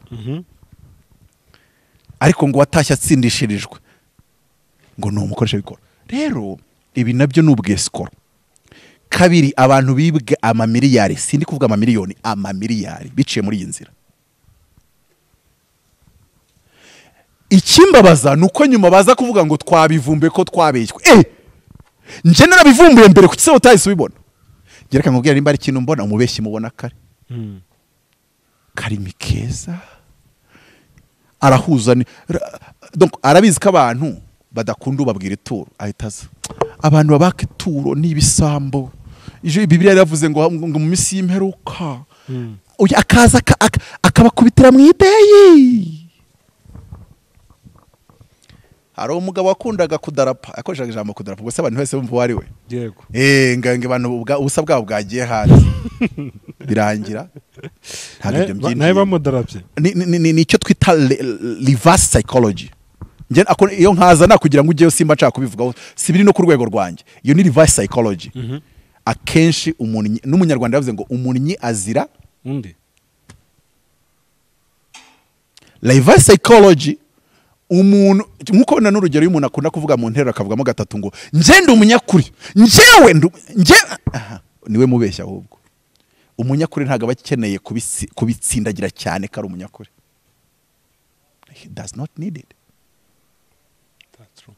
Ariko ngo watashya atsindishirijwe ngo ni umukoresha w'ikoro. Rero ibi nabyo ni ubwescro. Kabiri, abantu bibwe amamiliyari, sindi kuvuga amamiliyoni, amamiliyari biciye muri iyi nzira. Ikimbabaza nuko nyuma baza kuvuga ngo twabivumbe ko twabeshywe. Nje narabivumbuye mbere ku kiseho utahise ubibona. Gereka nkubwira nimba ari ikintu mbona umubeshyi mubona kare. Karimi keza arahuza donc arabizi ko abantu badakunda ubabwira ituro ahitaza. Abantu babaka ituro ni ibisambo. Ije Bibiliya yaravuze ngo mu misi y'imperuka akaza akabakubitira mu ideyi. Hari umugabo wakundaga kudarapa, akoreshaga ijambo kudarapa, gusa abantu bose bumva wari we. Yego. Ngange abantu ubusa bwabo bwagiye hanze. Birangira. Ntabwo ibyo byinshi. Naye bamudarapye. Ni icyo twita reverse psychology. Nge iyo nkaza nakugira ngo ugiye simba nshaka kubivugaho, sibiri no ku rwego rwanjye. Iyo ni reverse psychology. Akenshi umuntu n'umunyarwanda yavuze ngo umuntu azira undi. Reverse psychology umuntu nkuko na n'urugero y'umuntu akunda kuvuga mu ntero akavugamo gatatu ngo ngende umunyakuri, njewe niwe mubeshya ahubwo. Umunyakuri ntago abakeneye kubitsindagira cyane kari umunyakuri. He does not need it. That's true.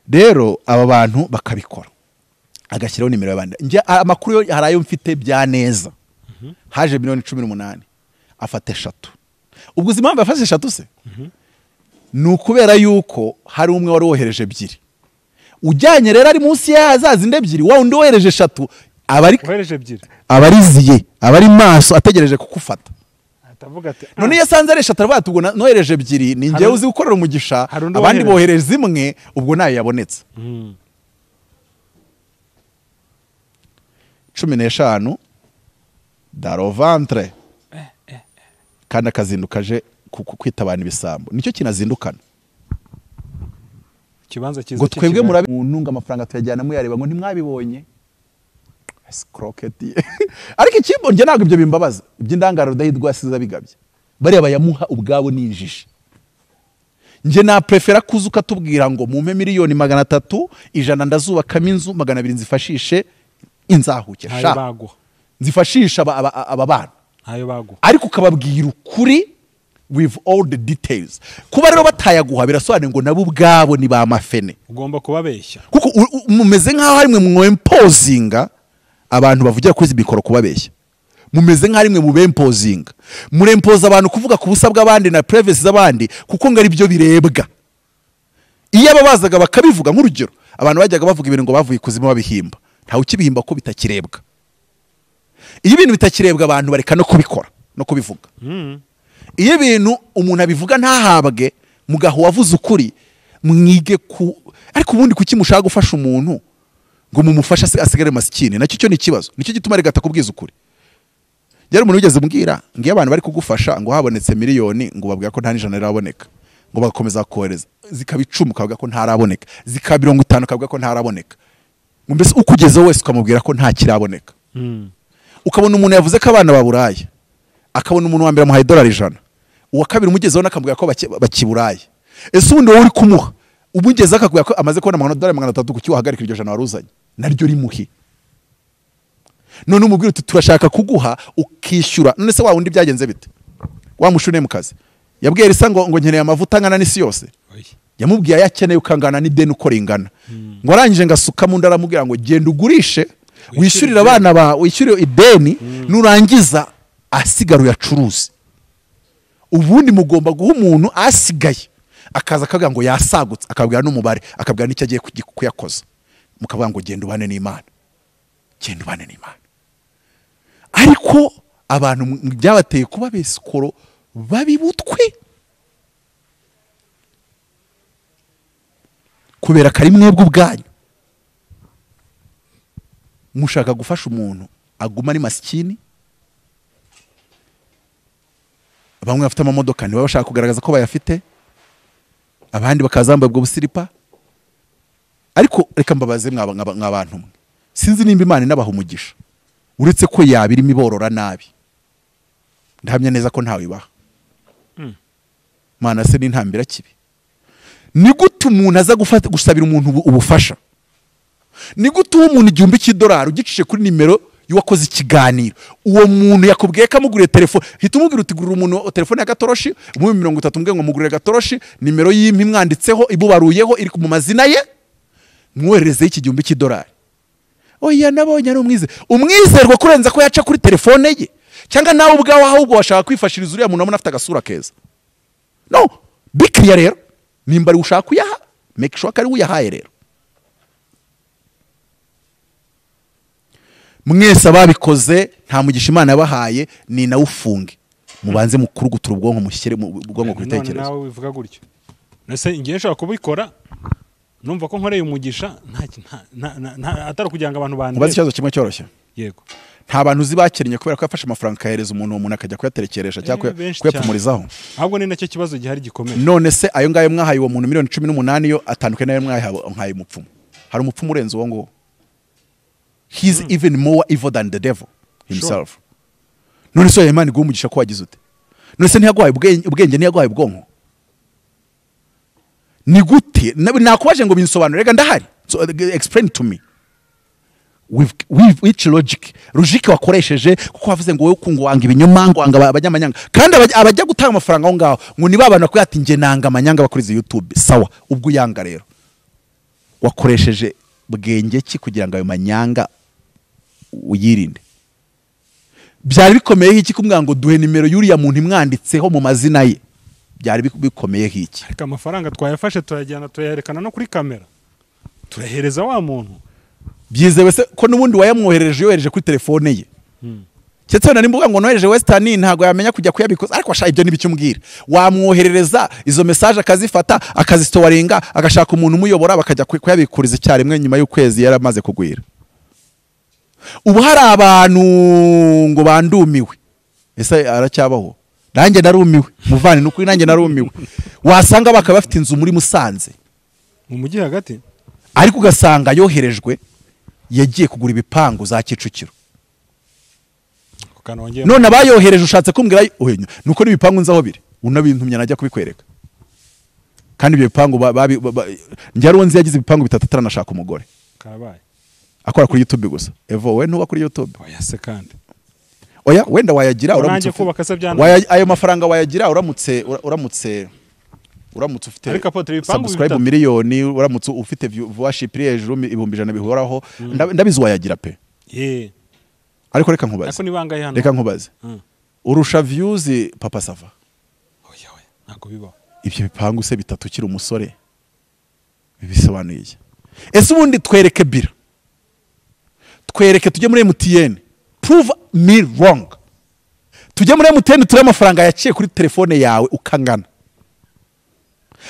Rero aba bantu bakabikora agashyiraho nimero y'abandi. Nje amakuru yo harayo mfite bya neza. Haje 18 afate 3. Ubwo zimamba afashe 3 se? Nukubera yuko hari umwe wari wohereje 2. Ujyanye rero ari munsi yazazi nde 2, wa undi wohereje 3 abari wohereje 2. Abariziye, abari maso ategereje kukufata. Atavuga ati none yasanze ari 3 aravuga ubwo nohereje 2 ni ngewe uzi gukorera umugisha, abandi bohereje 1 ubwo nayo yabonetse. 15 daro ventre kandi akazindukaje kwita abantu ibisambo. Nicyo kinazindukana kibanza kiza ngo twebwe murabe umuntu amafaranga tuyajyana muyareba ngo ntimwabibonye ESCROC. Ariko ikimbo nge ntabwo ibyo bimbabaza, iby'indangaro dahidwa asiza bigabye bari abayamuha ubwabo ninjije. Nge na prefera kuzuka tubwira ngo mumpe miliyoni 300 100 ndazubakamo inzu 200 nzifashishe inzahuke sha nzifashisha aba bana ayo bago, ariko ukababwira ukuri with all the details. Kuba rero batayaguha birasobanura ngo nabo ubwabo ni ba mafene, ugomba kubabeshya kuko mumeze nkaho harimwe mwempozinga abantu bavugira kuri zibikoro kubabeshya. Mumeze nka rimwe mubempozinga, murempoza abantu kuvuga ku busa bw'abandi na privacy z'abandi kuko ngari byo birebwa. Iyo ababazaga bakabivuga nk'urugero, abantu bajyaga bavuga ibintu ngo bavuye kuzima babihimba, ntawe ukibihimba ko bitakirebwa. Iyo ibintu bitakirebwa abantu bareka no kubikora no kubivuga. Iyo ibintu umuntu abivuga ntahabwe mugaho wavuze ukuri mwige ariko ubundi kuki mushaka gufasha umuntu ngo mumufashe asigare masikini nacyo cyo ni ikibazo nicyo gituma rega atakubwiza ukuri yari umuntu wigeze mbwira ngiye abantu bari kugufasha ngo habonetse miliyoni ngo babwira ko nta n'ijana riraboneka ngo bagakomeza kohereza zikaba 10 kavuga ko ntaraboneka zikaba 50 kavuga ko ntaraboneka ngo mbese ukugeze wese ukamubwira ko nta kiraboneka ukabona umuntu yavuze ko abana baburaye akabona umuntu wa mbere amuhaye $100 uwa kabiri umugezeho nakamubwira ko bakiburaye ese ubundi wowe uri kumuha umugeze akakubwira ko amaze kubona $300 kuki wahagarika iryo jana waruzanye naryo rimuhi none umubwira uti turashaka kuguha ukishyura none se wa wundi byagenze bite wamushune mu kazi yabwiye risa ngo nkeneye amavuta ngana n'isi yose yamubwiye yakeneye ukangana n'ideni uko ringana ngo arangije ngasuka mu ndara amubwira ngo genda ugurishe wishyurira abana ba wishyurire ideni nurangiza asigaruye acuruze ubundi mugomba guha umuntu asigaye akaza akavuga ngo yasagutse akabwira n'umubare akabwira n'icyo agiye kuyakoza mukavuga ngo genda ubane n'Imana genda ubane n'Imana ariko abantu byabateye kuba besikoro babibutwe kubera kari mwebwe ubwanyu mushaka gufasha umuntu aguma ari masikini bamwe bafite amamodoka niba bashaka kugaragaza ko bayafite abandi bakazamba bwo busiripa ariko reka mbabaze nk'abantu sinzi nimba Imana inabaha umugisha uretse ko yabira imiborora nabi ndahamya neza ko ntawe ibaha Mana se n'intambira kibi ni gute umuntu aza gusabira umuntu ubufasha ni gute umuntu $1,000 ugicishe kuri nimero y'uwakoze ikiganiro uwo muntu yakubwiye ko amuguriye telefone hita umubwira uti gurira umuntu telefone ya gatoroshi mu 30 mbwe ngo mugurire gatoroshi nimero y'impi mwanditseho ibubaruyeho iri mu mazina ye mwohereze iki $1,000 oya nabonye ari umwizerwa kurenza ko yaca kuri telefone ye cyangwa nawe ubwawe ahubwo washaka kwifashiriza uriya muntu afite agasura keza no bikiriya rero nimba ari ushaka kuyaha make sure ko ari uyahaye rero mwese ababikoze nta mugisha Imana yabahaye ni nawe ufunge mubanze mukurugutura ubwonko mushyire mu bwonko kubitekerezo nawe bivuga gutyo nese ngiye nshaka kubikora numva ko nkoreye umugisha atari kugira ngo abantu bande mubaze ikibazo kimwe cyoroshye yego nta bantu zibakiriye kubera ko yafashe amafaranga kahereza umuntu akajya kuyaterekeresha cyangwa kuyapfumurizaho ahubwo ni nacyo kibazo gihari gikomeye none se ayo ngayo mwahaye uwo muntu 18 yo atandukanye nayo mwahaye umupfumu hari umupfumu urenze uwo ngo he's even more evil than the devil himself sure. None so Imana igumugisha ko wagize ute none se ntiyagwaye ubwenge ntiyagwaye ubwonko ni gute nakubaje ngo binsobanure rega ndahari so explain to me with which logic wakoresheje kuko wavuze ngo wowe kungwanga ibinyoma ngwanga abanyamanyanga kandi abajya gutanga amafaranga aho ngaho ngo niba abantu ko yati nge nanga amanyanga bakuriza YouTube sawa ubwo yanga rero wakoresheje bwenge ki kugira ngo ayo manyanga uyirinde byari bikomeye iki kumwanga ngo duhe nimero y'uriya muntu imwanditseho mu mazina ye byari bikomeye iki ariko amafaranga twayafashe turajyana tuyarekana no kuri kamera turahereza wa muntu byizewe se ko nubundi wayamwohereje yohereje kuri telefone ye cyetse nari mvuga ngo nohereje Western ntago yamenya kujya kuyabikoza ariko asha ibyo nibicyumbwira wamwoherereza izo message akazifata akazistoringa agashaka umuntu umuyobora bakajya kuyabikuriza icyarimwe nyuma y'ukwezi yaramaze kugwira ubu hari abantu ngo bandumiwe ese aracyabaho nanjye narumiwe muvani nuko nanjye narumiwe wasanga bakaba bafite inzu muri Musanze mu mujyi hagati ariko ugasanga yoherejwe yagiye kugura ibipangu za Kicukiro none abayohereje ushatse kumbwira nuko n'ibipangu nzaho biri unabintumye najya kubikwereka kandi ibyo bipangu njyaro nzi yagize ibipangu 3 ataranashaka umugore karabaye akora kuri YouTube gusa evo we ntuba kuri YouTube oya se kandi oya wenda wayagira uramutse kubaka se byana ayo mafaranga wayagira uramutse ufite ariko Apôtre ibipangu subscribe miliyoni uramutse ufite viewership hejuru 100 bihoraho ndabizi wayagira pe ariko reka nkubaze ariko nibangaye hano reka nkubaze urusha views papa sava oya we nako bibaho ibyo bipangu se bitatu kiri umusore bibisobanuye ese ubundi twereke bira twereke tujye muri MTN prove me wrong tujye muri MTN turi amafaranga yaciye kuri telefone yawe ukangana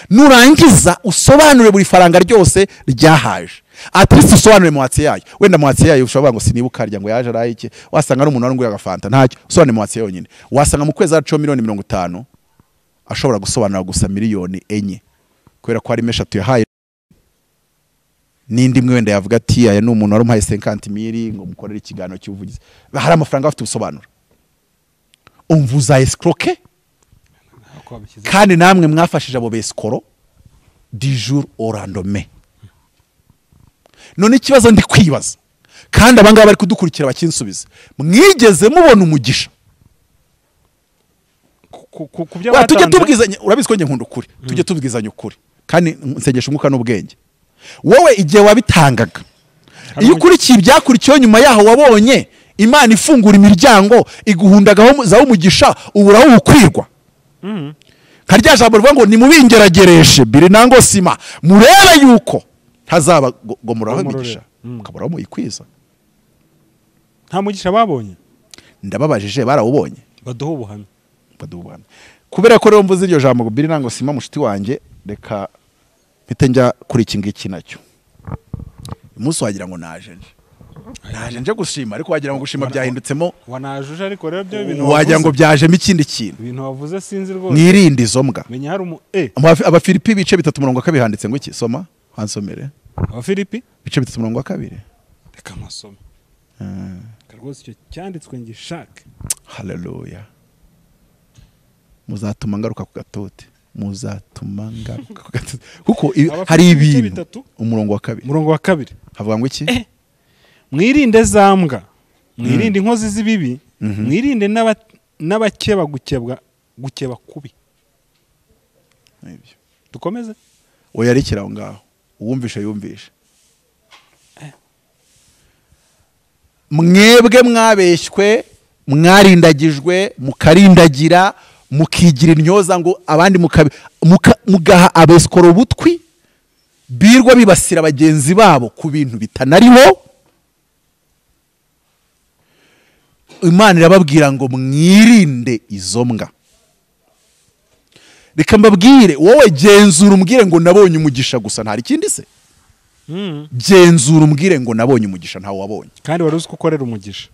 nurangiza usobanure buri faranga ryose ryahaje, at least usobanure mwatsi yayo. Wenda mwatsi yayo ushobora ngo sinibuka rya ngo yaje arayike, wasanga ari umuntu warungura agafanta ntacyo, usobanure mwatsi yayo nyine. Wasanga mu kwezi aco $50,000 ashobora gusobanura gusa $4,000,000 kubera ko hari meshatu yahaye nindi mwe wenda yavuga ati aya ni umuntu wari umuhaye 50,000 ngo mukorere ikiganiro cy'ubuvugizi, hari amafaranga afite ubusobanuro. Umvuza ESCROC kandi namwe mwafashije abo beskoro du jour au lendemain. None ikibazo ndi kwibaza kandi abangaba bari kudukurikira bakinsubiza, mwigeze mubona umugisha? Tujye tubwizanya, urabizi ko nge nkunda ukuri, tujye tubwizanya ukuri kandi nsengesha umwuka n'ubwenge. Wowe igihe wabitangaga, iyo ukurikiye ibyakurikiyeho nyuma yaho wabonye Imana ifungura imiryango iguhundagaho za umugisha, uburaho ubukwirwa. Karya jambo rivuga ngo nimubingeragereshe biri nango sima murebe yuko ntazaba ngo muraho imigisha kaburaho muyikwiza. Nta mugisha babonye? Ndababajije barawubonye? Baduha ubuhamya. Kubera ko rero mvuze iryo jambo ngo biri nango sima mushiti wanjye, reka mpite njya kuri iki ngiki nacyo. Umunsi wagira ngo naje nje gushima, ariko wagira ngo gushima byahindutsemo wanajuje, ariko rero byo ibintu wagira ngo byajemo ikindi kintu. Ibintu wavuze sinzi rwose. Mwirinde izo mbwa. Menya hari Abafilipi bice 3:2 handitse ngo iki? Soma hansomere. Abafilipi bice 3:2. Reka masome. Karwose icyo cyanditswe ngishaka. Haleluya. Muzatuma ngaruka ku gatote. Muzatuma ngaruka ku gatote. Kuko hari ibintu. Umurongo wa 2. Havuga ngo iki? Mwirinde zambwa, mwirinde inkozi z'ibibi, mwirinde n'abakeba gukeba kubi. Nibyo. Dukomeze. Oya rekera aho ngaho. Uwumvisha yumvisha. Mwebwe mwabeshywe, mwarindagijwe, mukarindagira, mukigira intyoza ngo abandi mugaha abeskoro butwi birwa bibasira bagenzi babo ku bintu bitanariho. Imana irababwira ngo mwirinde izo mbwa. Reka mbabwire, wowe genzura umbwire ngo nabonye umugisha gusa, ntari kindi se. Genzura umbwire ngo nabonye umugisha ntawo wabonye. Kandi wari uzi ko ukorera umugisha.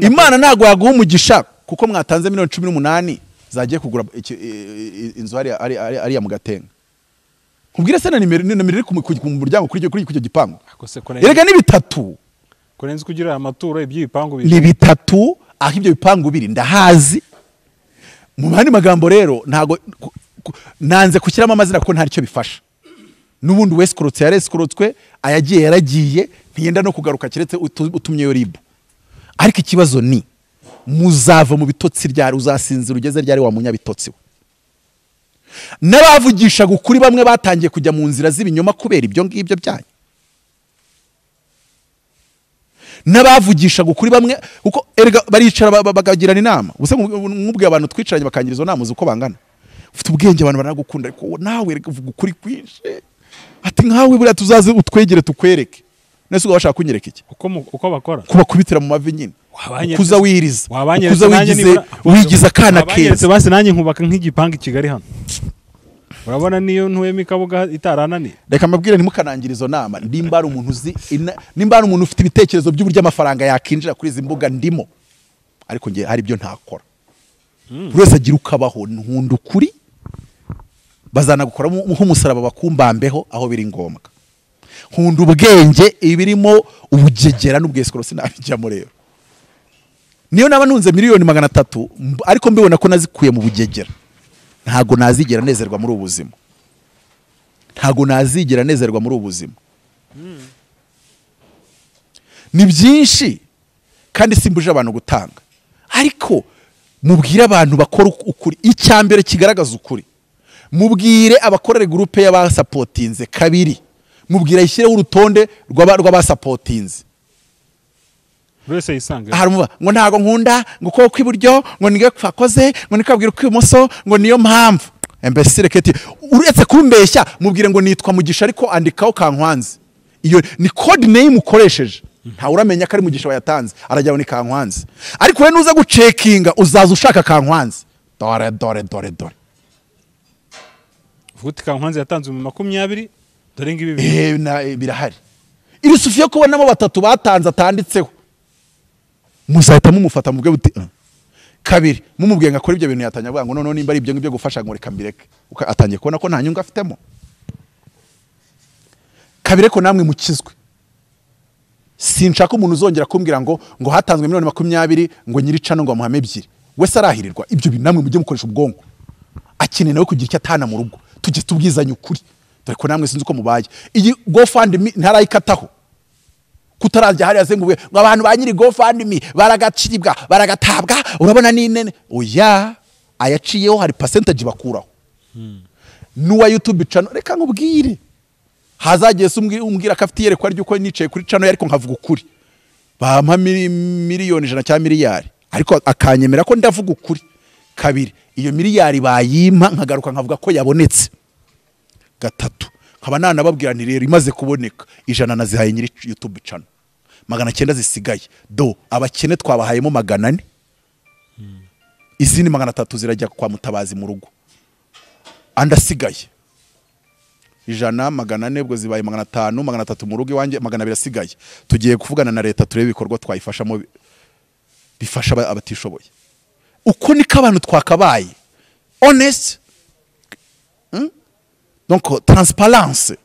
Imana ntago yaguha umugisha kuko mwatanze $18,000,000 zagiye kugura inzu ari mu Gatenga. Kubwire se na nimero iri ku muryango kuri icyo gipangu. Erega ni 3. Kurenza kugira amaturo iby'ibipangu ni 3, aho ibyo bipangu biri ndahazi. Mu bandi magambo rero ntago nanze kushyiramo amazina ko ntari cyo bifasha. Nubundi wescroc yarescrotswe, ayagiye yaragiye, ntiyenda no kugaruka kiretse utumyeyo ribu. Ariko ikibazo ni muzava mu bitotsi ryari, uzasinzira ugeze ryari wa munyabitotsi we. N'abavugisha gukuri bamwe batangiye kujya mu nzira z'ibinyoma kubera ibyo ngibyo byanyu. N'abavugisha gukuri bamwe uko erega baricara bagagirana inama. Ubuse mwubwiye abantu twicaranye bakangira izo nama uko bangana. Ufite ubwenge abantu baragukunda, ariko nawe erega uvuga ukuri kwishe. Ati nkawe buriya tuzaze utwegere tukwereke. Nese ubashaka kunyereka iki? Uko bakora. Kuba kubitira mu mavi nyine. Kuza wiriza. Kuza wigiza kana keza. Base nanjye nkubaka nk'igipanga i Kigali hano. Urabona niyo ntuwemi kabuga itaranani. Reka mabwire ntimukanangira izo nama. Nimba ari umuntu uzi, nimba ari umuntu ufite ibitekerezo by'uburyo amafaranga yakinjira kuri izi mbuga ndimo. Ariko ngiye hari ibyo ntakora. Buri wese agira ukabaho nkunda ukuri. Bazanagukora nk'umusaraba bakumbambeho aho biri ngombwa. Nkunda ubwenge ibirimo ubugegera n'ubwescoro sinabijyamo rero. Niyo naba nunze $300,000 ariko mbibona ko nazikuye mu bugegera. Ntago nazigera nezerwa muri ubuzima. Ntago nazigera nezerwa muri ubuzima. Ni byinshi kandi simbuje abantu gutanga. Ariko mubwire abantu bakora ukuri. Icyambere kigaragaza ukuri. Mubwire abakorera groupe y'abasapotinze kabiri. Mubwira ishyireho urutonde rw'abasapotinze. Wese yisanga. Harumuba ngo ntago nkunda ngo ko kwiburyo ngo nige kwakoze ngo nikabwira kwimoso ngo niyo mpamvu. Imbesire keti uretse kumbeshya mubwire ngo nitwa mugisha ariko andikaho kankwanze. Iyo ni code name ukoresheje. Nta uramenya ko ari mugisha wayatanze, arajyaho ni kankwanze. Ariko we nuza gucekinga uzaza ushaka kankwanze. Dore. uvuga kankanze yatanze mu 20 dore ngibi birahari iri sufi yo kubonamo batatu batanze atanditseho muzahita mumufata mu bwe buti kabiri mumubwiye ngo akora ibyo bintu yatanya bwa ngo none nimba ari ibyo ngibyo gufasha ngo reka mbireke atangiye kubona ko nta nyungu afitemo kabiri ko namwe mukizwe sinshaka umuntu uzongera kumbwira ngo hatanzwe miliyoni 20 ngo nyiricano ngo amuhame ebyiri wese arahirirwa ibyo bintu namwe mujye mukoresha ubwonko akeneye nawe kugira icyo atana mu rugo tujye tubwizanya ukuri dore ko namwe sinzi uko mubaye iyi GoFundMe ntarayikataho kutarajya hari azenguwe ngo abantu ba nyiri GoFundMe baragacibwa baragatabwa urabona ninene oya ayaciyeho hari percentage bakuraho nuwa YouTube channel reka nkubwire hazagiye umbwira kafitiye ko ari uko nicaye kuri channel ariko nkavuga ukuri bampa miliyoni 100 cyangwa miliyari ariko akanyemera ko ndavuga ukuri kabiri iyo miliyari bayimpa nkagaruka nkavuga ko yabonetse gatatu nkaba nanababwira nti rero imaze kuboneka 100 nazihaye nyiri YouTube channel 900 zisigaye do abakene twabahayemo 400 izindi 300 zirajya kwa Mutabazi mu rugo andasigaye 100 400 bwo zibaye 500 300 mu rugo iwanjye 200 asigaye tugiye kuvugana na leta turebe ibikorwa twayifashamo bifasha abatishoboye uko niko abantu twakabaye honest donc transparence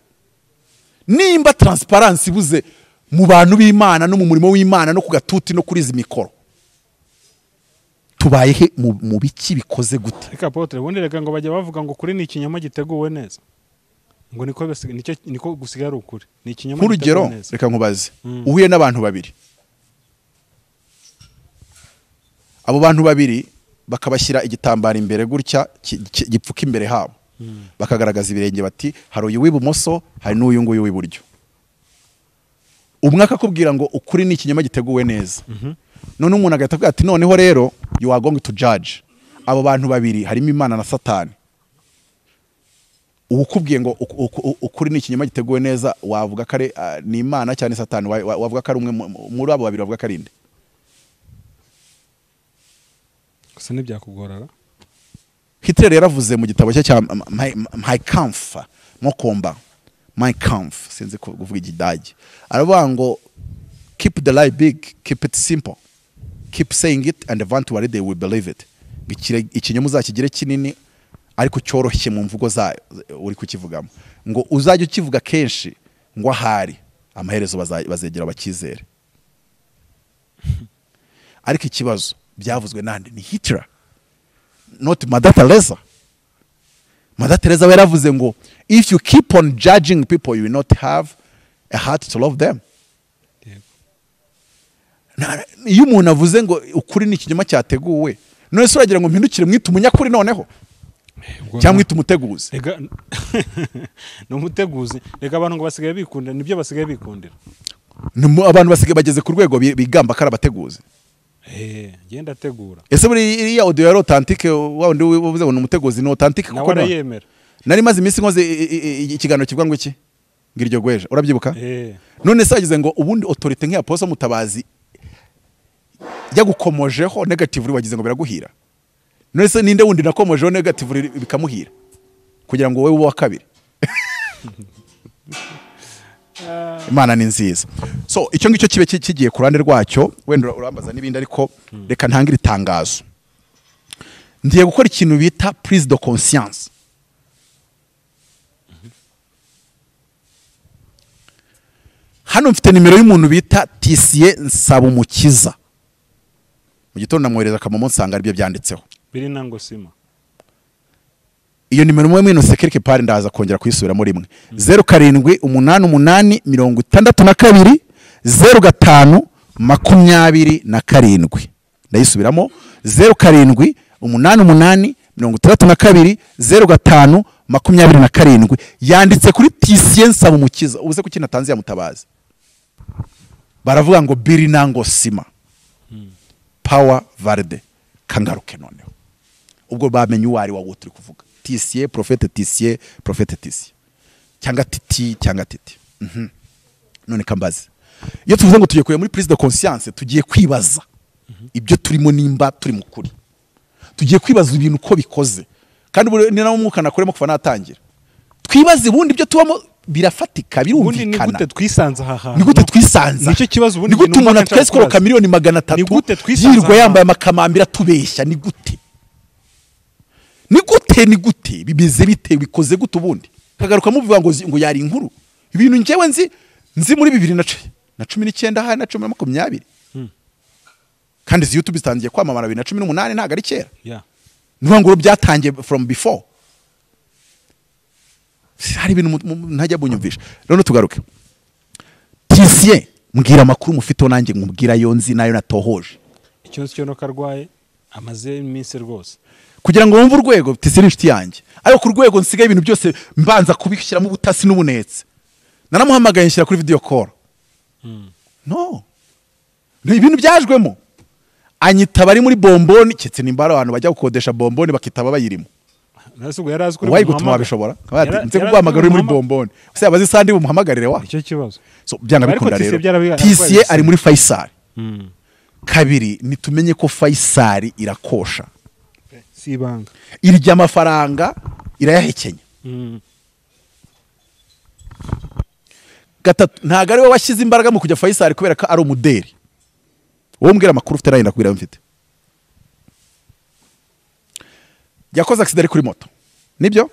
nimba transparence ibuze mu bantu b'Imana no mu murimo w'Imana no kugatuti no kuriza mikoro tubayehe mu biki bikoze gute reka Apôtre ubundi reka ngo bajya bavuga ngo kuri ni ikinyoma giteguwe neza ngo niko gusigara ukuri ni ikinyoma giteguwe neza reka nkubaze uhuye n'abantu babiri abo bantu babiri bakabashyira igitambara imbere gutya gipfuka imbere habo bakagaragaza ibirenge bati hari uyu w'ibumoso hari n'uyu nguyu w'iburyo umwe akakubwira ngo ukuri ni ikinyoma giteguwe neza none umuntu agahita avuga ati noneho rero you are going to judge abo bantu babiri harimo Imana na Satani ukubwiye ngo ukuri ni ikinyoma giteguwe neza wavuga kare ni Imana cyane Satani wavuga kare umwe muri abo babiri wavuga karinde gusa ntibyakugorara Hitler yaravuze mu gitabo cye cya My Kampf Mokomba My Kampf sinzi kuvuga igidage aravuga ngo keep the lie big keep it simple keep saying it and eventually they will believe it ikinyoma uzakigire kinini ariko cyoroshye mu mvugo zayo uri kukivugamo ngo uzajye ukivuga kenshi ngo ahari amaherezo bazegera bakizere ariko ikibazo byavuzwe nande ni Hitler not Mother Teresa. Mother Teresa yaravuze ngo if you keep on judging people you will not have a heart to love them. Iyo umuntu avuze ngo ukuri ni ikinyoma cyateguwe none se uragira ngo mpindukire mwita umunyakuri noneho cyangwa mwita umuteguzi rega no umuteguzi rega abantu ngo basigaye bikundira nibyo basigaye bikundira abantu basigaye bageze ku rwego bigamba kara bateguzi genda tegura ese muri iriya audio ya authentique wawundi uvuze ngo umuteguzi no authentique kuko nari maze iminsi nkoze ikiganiro kivuga ngo iki ngiryo gweje urabyibuka none se agize ngo ubundi autorité nk'iya Apôtre Mutabazi yagukomojeho negative wagize ngo biraguhira none se ninde wundi nakomojeho negative bikamuhira kugira ngo wowe wa kabiri Imana ni nziza so icyo ngicyo kibe kigiye ku ruhande rwacyo wenda urambaza n'ibindi ariko reka ntangira itangazo ndiye gukora ikintu bita prise de conscience hano mfite nimero y'umuntu bita Tisiye Nsabumukiza mu gitondo namwohereza akamomo nsanga aribyo byanditseho biri nango sima iyo nimero mwe mwino sekereke pare ndaza kongera kuyisubiramo rimwe 0788 62 05 ndayisubiramo 0788 62 05 yanditse kuri Tisiye Nsabumukiza ubuze kuki natanze ya Mutabazi baravuga ngo biri nango sima power valide kangaruke noneho ubwo bamenye uwari wawo turi kuvuga Tisiye prophète Tisiye cyangwa titi cyangwa titi none kambaze iyo tuvuze ngo tugiye kuye muri prise de conscience tugiye kwibaza ibyo turimo nimba turi mukuri tugiye kwibaza ibintu uko bikoze kandi ni nawo mwuka nakoremo kuva natangira twibaze ubundi ibyo tubamo birafatika ubundi ni birumvikana gute twisanze aha hantu ni gute twisanza nicyo kibazo ubundi ni gute umuntu atwesikoka miliyoni 300 Ni gute twisanze yirirwa aha? yambaye amakamambira tubeshya ni gute bimeze bite bikoze gute ubundi kagaruka mubivuga ngo yari inkuru ibintu njyewe nzi muri 2019 ha na 2020 kandi zi YouTube itangiye kwamamara 2018 ntago ari kera yeah niba ngo byatangiye from before hari ibintu ntajya bunyumvisha none tugaruke Tisien mbwira amakuru mufite nanjye nkubwira yonzi nayo natohoje ikibazo cyo no karwaye amaze iminsi rwose kugira ngo wumve urwego Tisien inshuti yanjye ariko ku rwego nsigaye ibintu byose mbanza kubishyiramo ubutasi n'ubunetse naramuhamagaye nshyira kuri video call no ni ibintu byajwemo anyita bari muri bomboni ketse nimbara abantu bajya gukodesha bomboni bakitaba bayirimo nasugo yarazi kuri wayi gutuma bishobora nze kuguhamagara muri bomboni ese abazi sandi bumuhamagarire wa icyo kibazo so byanga bikunda rero Tisien ari muri Faisal kabiri nitumenye ko Faisal irakosha sibanga irya amafaranga irayahekenya gatatu ntago ari we washyize imbaraga mu kujya Faisal kubera ko ari umuderi wowe mbwira amakuru ufite rayina kubira mfite yakoze accident kuri moto nibyo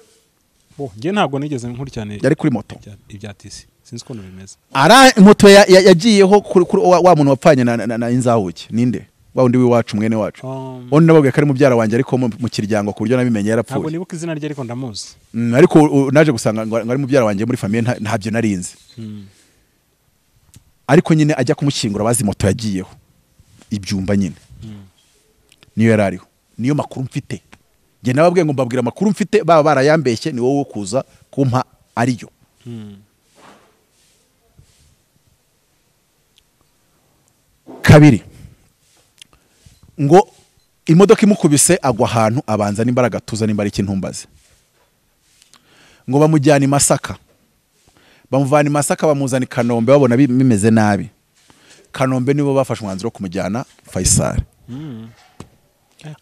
nge ntabwo nigeze nkuru cyane yari kuri moto ibya Tisi sinzi ko bimeze ara moto yagiyeho kuri wa muntu wapfanye na inzahuke ninde wa undi wiwacu mwene wacu on nababwiye kari mubyara wanjye ariko mu kiryango ku buryo nabimenye yarapfuye ntabwo nibuka izina rye ariko ndamuzi ariko naje gusanga ngo ari mubyara wanjye muri famille ntabyo narinzi ariko nyine ajya kumushyingura bazi moto yagiyeho ibyumba nyine niyo yarariho niyo makuru mfite nge nababwiye ngo mbabwira amakuru mfite baba barayambeshye ni wowe kuza kumpa ariyo kabiri ngo imodoka imukubise agwa ahantu abanza n'imbaraga tuza n'imbara ikintumbaze ngo bamujyana i Masaka bamuvana i Masaka bamuzana i Kanombe babona bimeze nabi Kanombe nibo bafashe umwanzuro wo kumujyana Faisal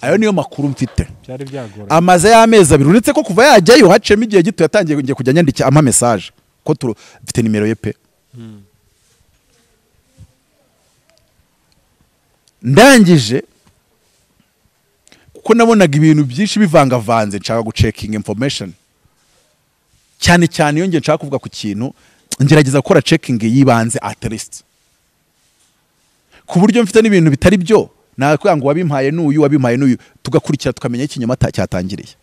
ayo niyo makuru mfite byari byagora amaze y'amezi abiri uretse ko kuva yajyayo hacemo igihe gito yatangiye ngiye kujya nyandika ama message ko mfite nimero ye pe ndangije kuko nabonaga ibintu byinshi bivangavanze nshaka gucekinga information cyane cyane iyo ngiye nshaka kuvuga ku kintu ngerageza gukora checking yibanze at least ku buryo mfite n'ibintu bitari byo nakubwira ngo wabimpaye n'uyu tugakurikira tukamenya ikinyoma cyatangiriye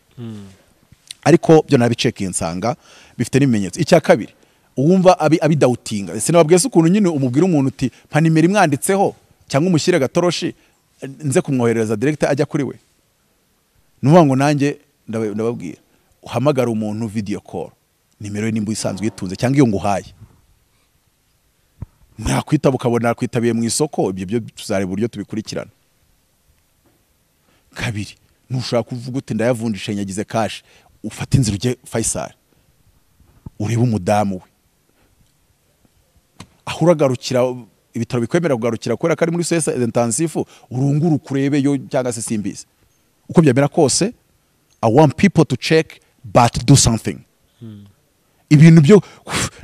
ariko byo nabicekinga nsanga bifite n'ibimenyetso icya kabiri uwumva abidautinga sinababwiye se ukuntu nyine umubwira umuntu uti mpa nimero imwanditseho cyangwa umushyire gatoroshi nze kumwoherereza direct ajya kuri we nuvuga ngo nanjye ndababwira uhamagara umuntu video call nimero ye nimba isanzwe yitunze cyangwa iyo nguhaye nakwitaba ukabona nakwitabiye mu isoko ibyo byo tuzareba uburyo tubikurikirana kabiri nushaka kuvuga uti ndayavunjisha nyagize cash ufata inzira ujye Faisal ureba umudamu we ahuragarukira ibitaro bikwemera kugarukira kubera kari muri source intensive urunguru kurebe yo cyangwa se simbizi uko byamera kose I want people to check but do something ibintu byo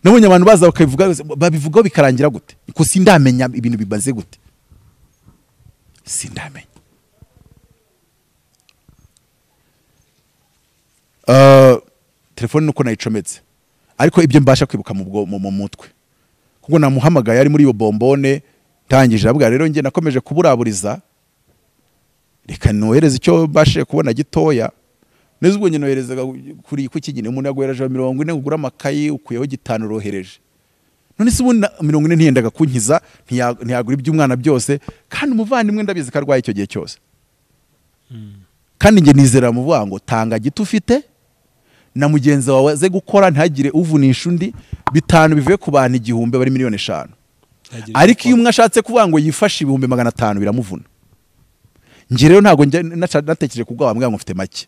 nabonye abantu baza babivugaho bikarangira gute ko sindamenya ibintu bibaze gute sindamenya telefone nuko nayicometse ariko ibyo mbasha kwibuka mu mutwe kuko namuhamagaye ari muri iyo bombone tangije abwa rero nge nakomeje kuburaburiza reka nohereza icyo bashe kubona gitoya neza ubwo nyinohereza kuri kukigine umuntu yagohereje 40 ugura amakayi ukuyeho 5 rohereje none se ubundi 40 ntiyendaga kunkiza ntiyagura iby'umwana byose kandi umuvandimwe ndabizi karwaye icyo gihe cyose kandi nge nizera muvuga ngo tanga gito ufite na mugenzi wawe aze gukora ntagire uvunisha undi 5 bivuye ku bantu 1000 bari 5,000,000 ariko iyo umwe ashatse kuvuga ngo yifashe 500 biramuvuna nge rero ntago natekereje kubwa mbwa ngo mfite make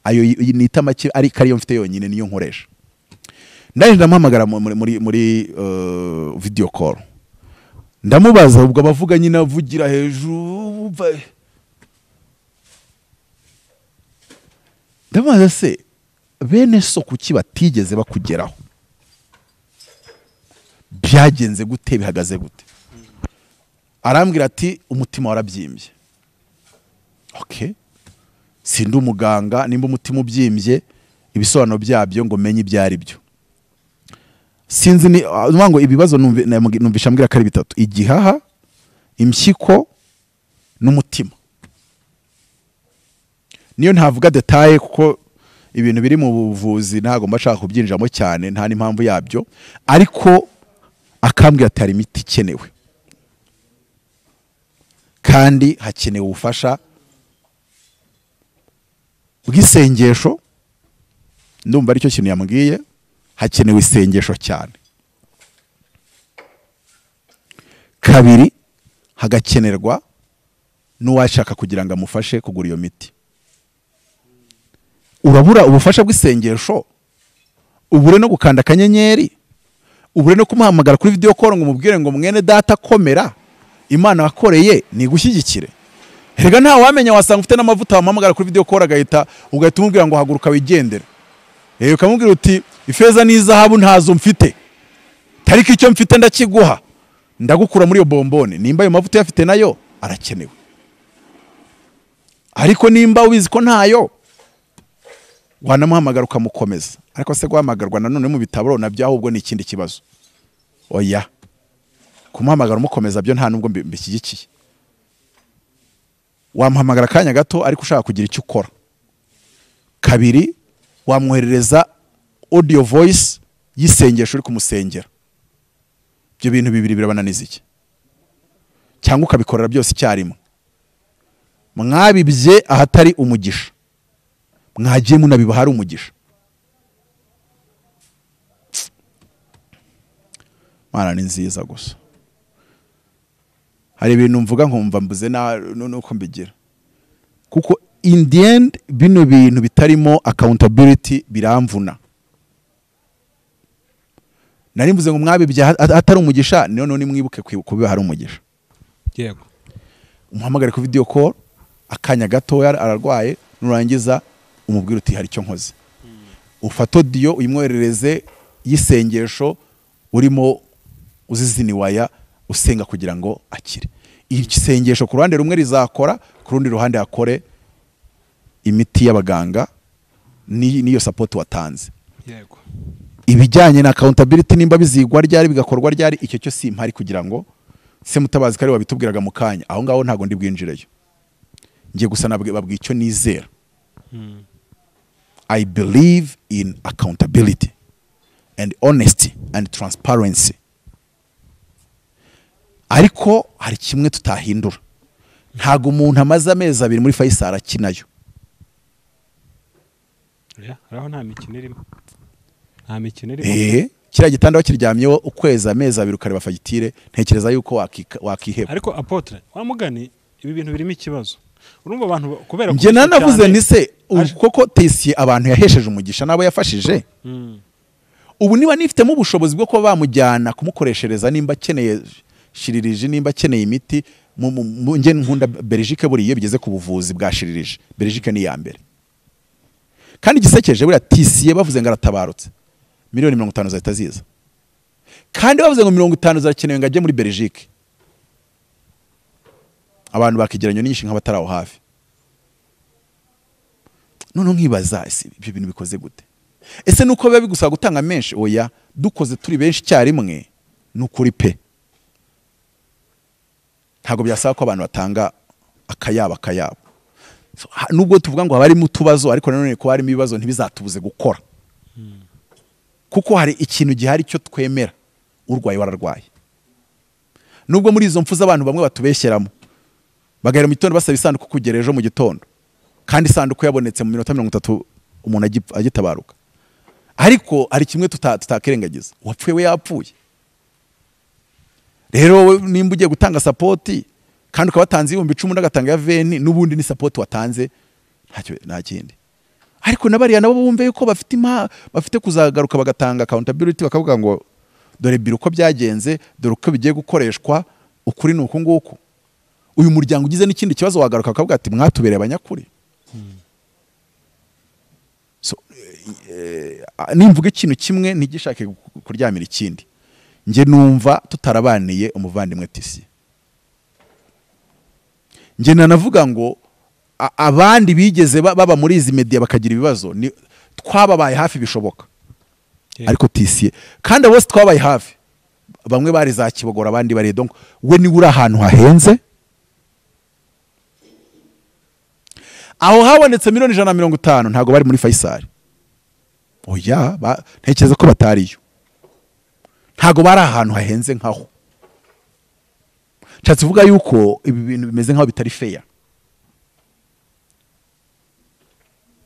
ayo nita make ariko ariyo mfite yonyine niyo nkoresha ndaje ndamuhamagara muri video call ndamubaza ubwo abavuga nyine avugira hejuru ndamubaza se bene so kuki batigeze bakugeraho, byagenze gute, bihagaze gute? Arambwira ati umutima warabyimbye. Okay, sindi umuganga, nimba umutima ubyimbye ibisobanuro byabyo ngo menye ibyo ari byo. Sinzi ni ngo ibibazo numvisha ambwira ko ari bitatu: igihaha, impyiko n'umutima. Niyo ntavuga detaye kuko ibintu biri mu buvuzi ntago mbashaka kubyinjiramo cyane, nta n'impamvu yabyo, ariko akambwira ati hari imiti ikenewe kandi hakenewe ubufasha bw'isengesho. Ndumva aricyo kintu yambwiye, hakenewe isengesho cyane. Kabiri, hagakenerwa n'uwashaka kugira ngo amufashe kugura iyo miti. Urabura ubufasha bw'isengesho, ubure no gukanda akanyenyeri, ubure no kumuhamagara kuri video call ngo umubwire ngo mwene data komera, Imana wakoreye ni gushyigikire. Erega nta wamenya, wasanga ufite n'amavuta wamuhamagara kuri video call ugahita umubwira ngo haguruka wigendere. Ukamubwira uti ifeza n'izahabu ntazo mfite, tariki icyo mfite ndakiguha, ndagukura muri iyo bombone. Nimba ayo mavuta yafite nayo arakenewe, ariko nimba ubizi ko ntayo wanamuhamagara ukamukomeza. Ariko se guhamagarwa nanone mu bitabo nabyo ahubwo ni ikindi kibazo. Oya, kumuhamagara umukomeza byo nta nubwo mbishyigikiye. Wamuhamagara kanya gato ariko ushaka kugira icyo ukora. Kabiri, wamwoherereza audio voice yisengesho uri kumusengera. Ibyo bintu bibiri birabananiza iki? Cyangwa ukabikorera byose icyarimwe. Mwabibye ahatari umugisha, mwagiye munabiba hari umugisha. Mana ni nziza gusa. Hari ibintu mvuga nkumva mbuze nuko mbigira, kuko in the end bino bintu bitarimo accountability biramvuna. Nari mvuze ngo mwabibye atari umugisha, none mwibuke kubiba hari umugisha. Yego, umuhamagare ku video call akanya gato ararwaye, nurangiza umubwira uti hari icyo nkoze. Ufata audio uyimwoherereze yisengesho urimo uziziniwaya usenga kugira ngo akire. Isengesho ku ruhande rumwe rizakora, ku rundi ruhande akore imiti y'abaganga niyo support watanze. Yego, ibijyanye na accountability nimba bizigwa ryari bigakorwa ryari, icyo cyo simpari kugira ngo se Mutabazi kari wabitubwiraga mu kanya. Aho ngaho ntago ndi bwinjireyo, ngiye gusa babwiye icyo nizera. I believe in accountability and honesty and transparency. Ariko hari kimwe tutahindura, ntago umuntu amaze amezi 2 muri Faisal akinayo. Araho nta mikino irimo, nta mikino irimo. Kiriya gitanda wakiryamyeho ukwezi amezi 2 ukareba fagitire, ntekereza yuko wakiheba. Ariko Apôtre wamugani ibi bintu birimo ikibazo. Urumva abantu kubera nje nanavuze ni se koko tesiye abantu yahesheje umugisha nabo yafashije. Ubu niba nifitemo ubushobozi bwo kuba bamujyana kumukoreshereza, nimba akeneye shiririje, nimba akeneye imiti nge nkunda Belgique, buri iyo bigeze ku buvuzi bwa shiririje Belgique ni ya mbere. Kandi gisekeje buri tisiye bavuze ngo aratabarutse miliyoni 50 zahita ziza, kandi bavuze ngo 50 zarakenewe ngo ajye muri Belgique. Abantu bakigeranya nyinshi nk'abataraho hafi. None nkibaza ibyo bintu bikoze gute? Ese nuko biba bigusaba gutanga menshi? Oya, dukoze turi benshi cyarimwe nukuri pe. Ntago byasaba ko abantu batanga akayabo. Nubwo tuvuga ngo habari mu tubazo, ariko nanone ko hari ibibazo ntibizatubuze gukora. Kuko hari ikintu gihari cyo twemera, urwaye wararwaye. Nubwo muri izo mfuza abantu bamwe batubeshyeramo, bagahera mu gitondo basaba isanduku kugera ejo mu gitondo, kandi isanduku yabonetse mu minota 30 umuntu agitabaruka. Ariko hari kimwe tutakirengagiza, wapfuye we yapfuye. Rero nimba ugiye gutanga support kandi ukabatanze 10,000 agatanga ya 20, nubundi ni support watanze, nta kindi. Ariko nabariya nabo bumve yuko bafite kuzagaruka bagatanga accountability, bakavuga ngo dore biro uko byagenze, dore uko bigiye gukoreshwa, ukuri nuko nguko. Uyu muryango ugize n'ikindi kibazo wagaruka akavuga ati mwatubereye abanyakuri. so nimvuga ikintu kimwe ntigishake kuryamira ikindi. Nge numva tutarabaniye umuvandimwe Tisi. Nge nanavuga ngo abandi bigeze baba muri izi media bakagira ibibazo twababaye hafi bishoboka. Ariko Tisi kandi bose twabaye hafi, bamwe bari za Kibogora abandi bari donc we ni uri ahantu hahenze. Aho habonetse miliyoni 150 ntago bari muri Faisal. Oya ntekereza ko batariyo, ntago bari ahantu hahenze nkaho. Nshatse vuga yuko ibi bintu bimeze nkaho bitari fair.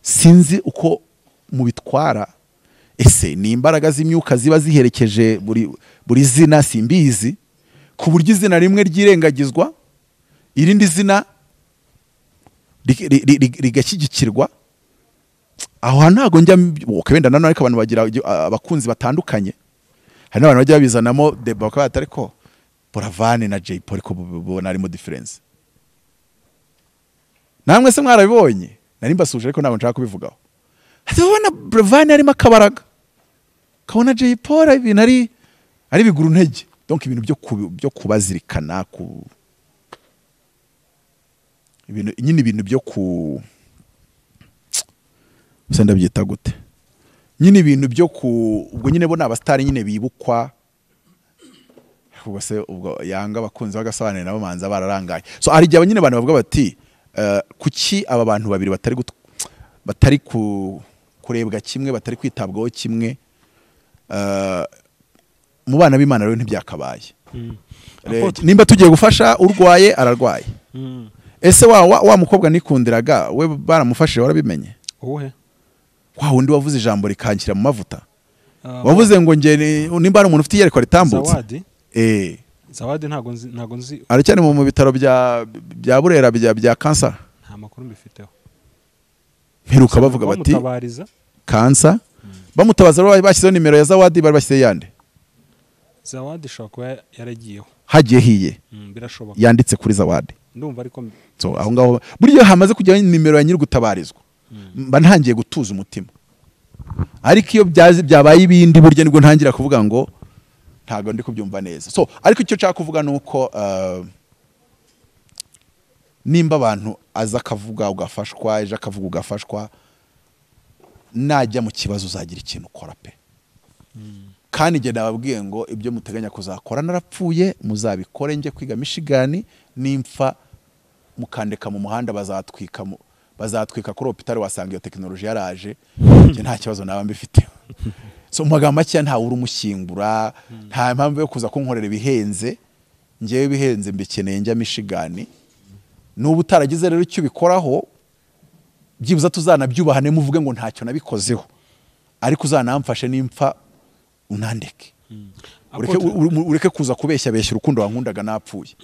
Sinzi uko mubitwara, ese ni imbaraga z'imyuka ziba ziherekeje buri zina simbizi, ku buryo izina rimwe ryirengagizwa irindi zina rigashyigikirwa. Aho ntago njya wenda nanone ariko abantu bagira abakunzi batandukanye. Hari n'abantu bajya babizanamo deba bakaba atari ko Boravani na Jay Paul ko bona arimo difference. Namwe se mwarabibonye nari mbasuje ariko ntabwo nshaka kubivugaho. Ubona Boravani arimo akabaraga, kabona Jay Paul ibintu ari biguru ntege. Donc ibintu byo kubazirikana ku ibintu byo ku senda byita gute, nyine ibintu byo ubwo nyine bo n'abastari nyine bibukwa. Ubwo se ubwo yanga abakunzi bagasobanura nabo manza bararangaye. So ari gihe nyine abantu bavuga bati kuki aba bantu babiri batari kurebwa kimwe, batari kwitabwaho kimwe. Mu bana b'Imana rero ntibyakabaye. Nimba tugiye gufasha urwaye ararwaye. Ese wa mukobwa nikundiraga we baramufashije warabimenye? Uhe wa wundi wavuze ijambo rikankira mu mavuta, wavuze ngo nge nimba ari umuntu ufite iyerekwa ritambutse. Zawadi Zawadi ntago nzi aracyane mu bitaro bya Burera bya cancer. Nta makuru mbifiteho. Mperuka bavuga bati Mutabariza cancer bamutabaza bashyizeho nimero ya Zawadi bari bashyize yande. Zawadi shaka yaragiyeho hagiye hiye birashoboka yanditse kuri Zawadi. Ndumva ariko so aho ngaho buryo hamaze kujya nimero ya nyiri gutabarizwa mba ntangiye gutuza umutima. Ariko iyo byabaye ibindi buryo nibwo ntangira kuvuga ngo ntago ndi kubyumva neza. So ariko icyo nshaka kuvuga nuko nimba abantu aza kavuga ugafashwa, ejo akavuga ugafashwa, najya mu kibazo uzagira ikintu ukora pe. Kandi nge nababwiye ngo ibyo muteganya kuzakora narapfuye muzabikore, nge kwiga Michigan nimfa mukandeka mu muhanda bazatwika kuri hopitali wasanga iyo tekinoloji yaraje. Nge nta kibazo naba mbifite. So magambo make nta uri umushyingura, nta mpamvu yo kuza kunkorera ibihenze. Ngewe bihenze mbikeneye njya Michigan. Nubu utaragize rero icyo bikoraho byibuza tuzanabyubahane muvuge ngo ntacyo nabikozeho, ariko uzanamfashe nimfa unandeke. Ureke kuza kubeshya urukundo wankundaga napfuye.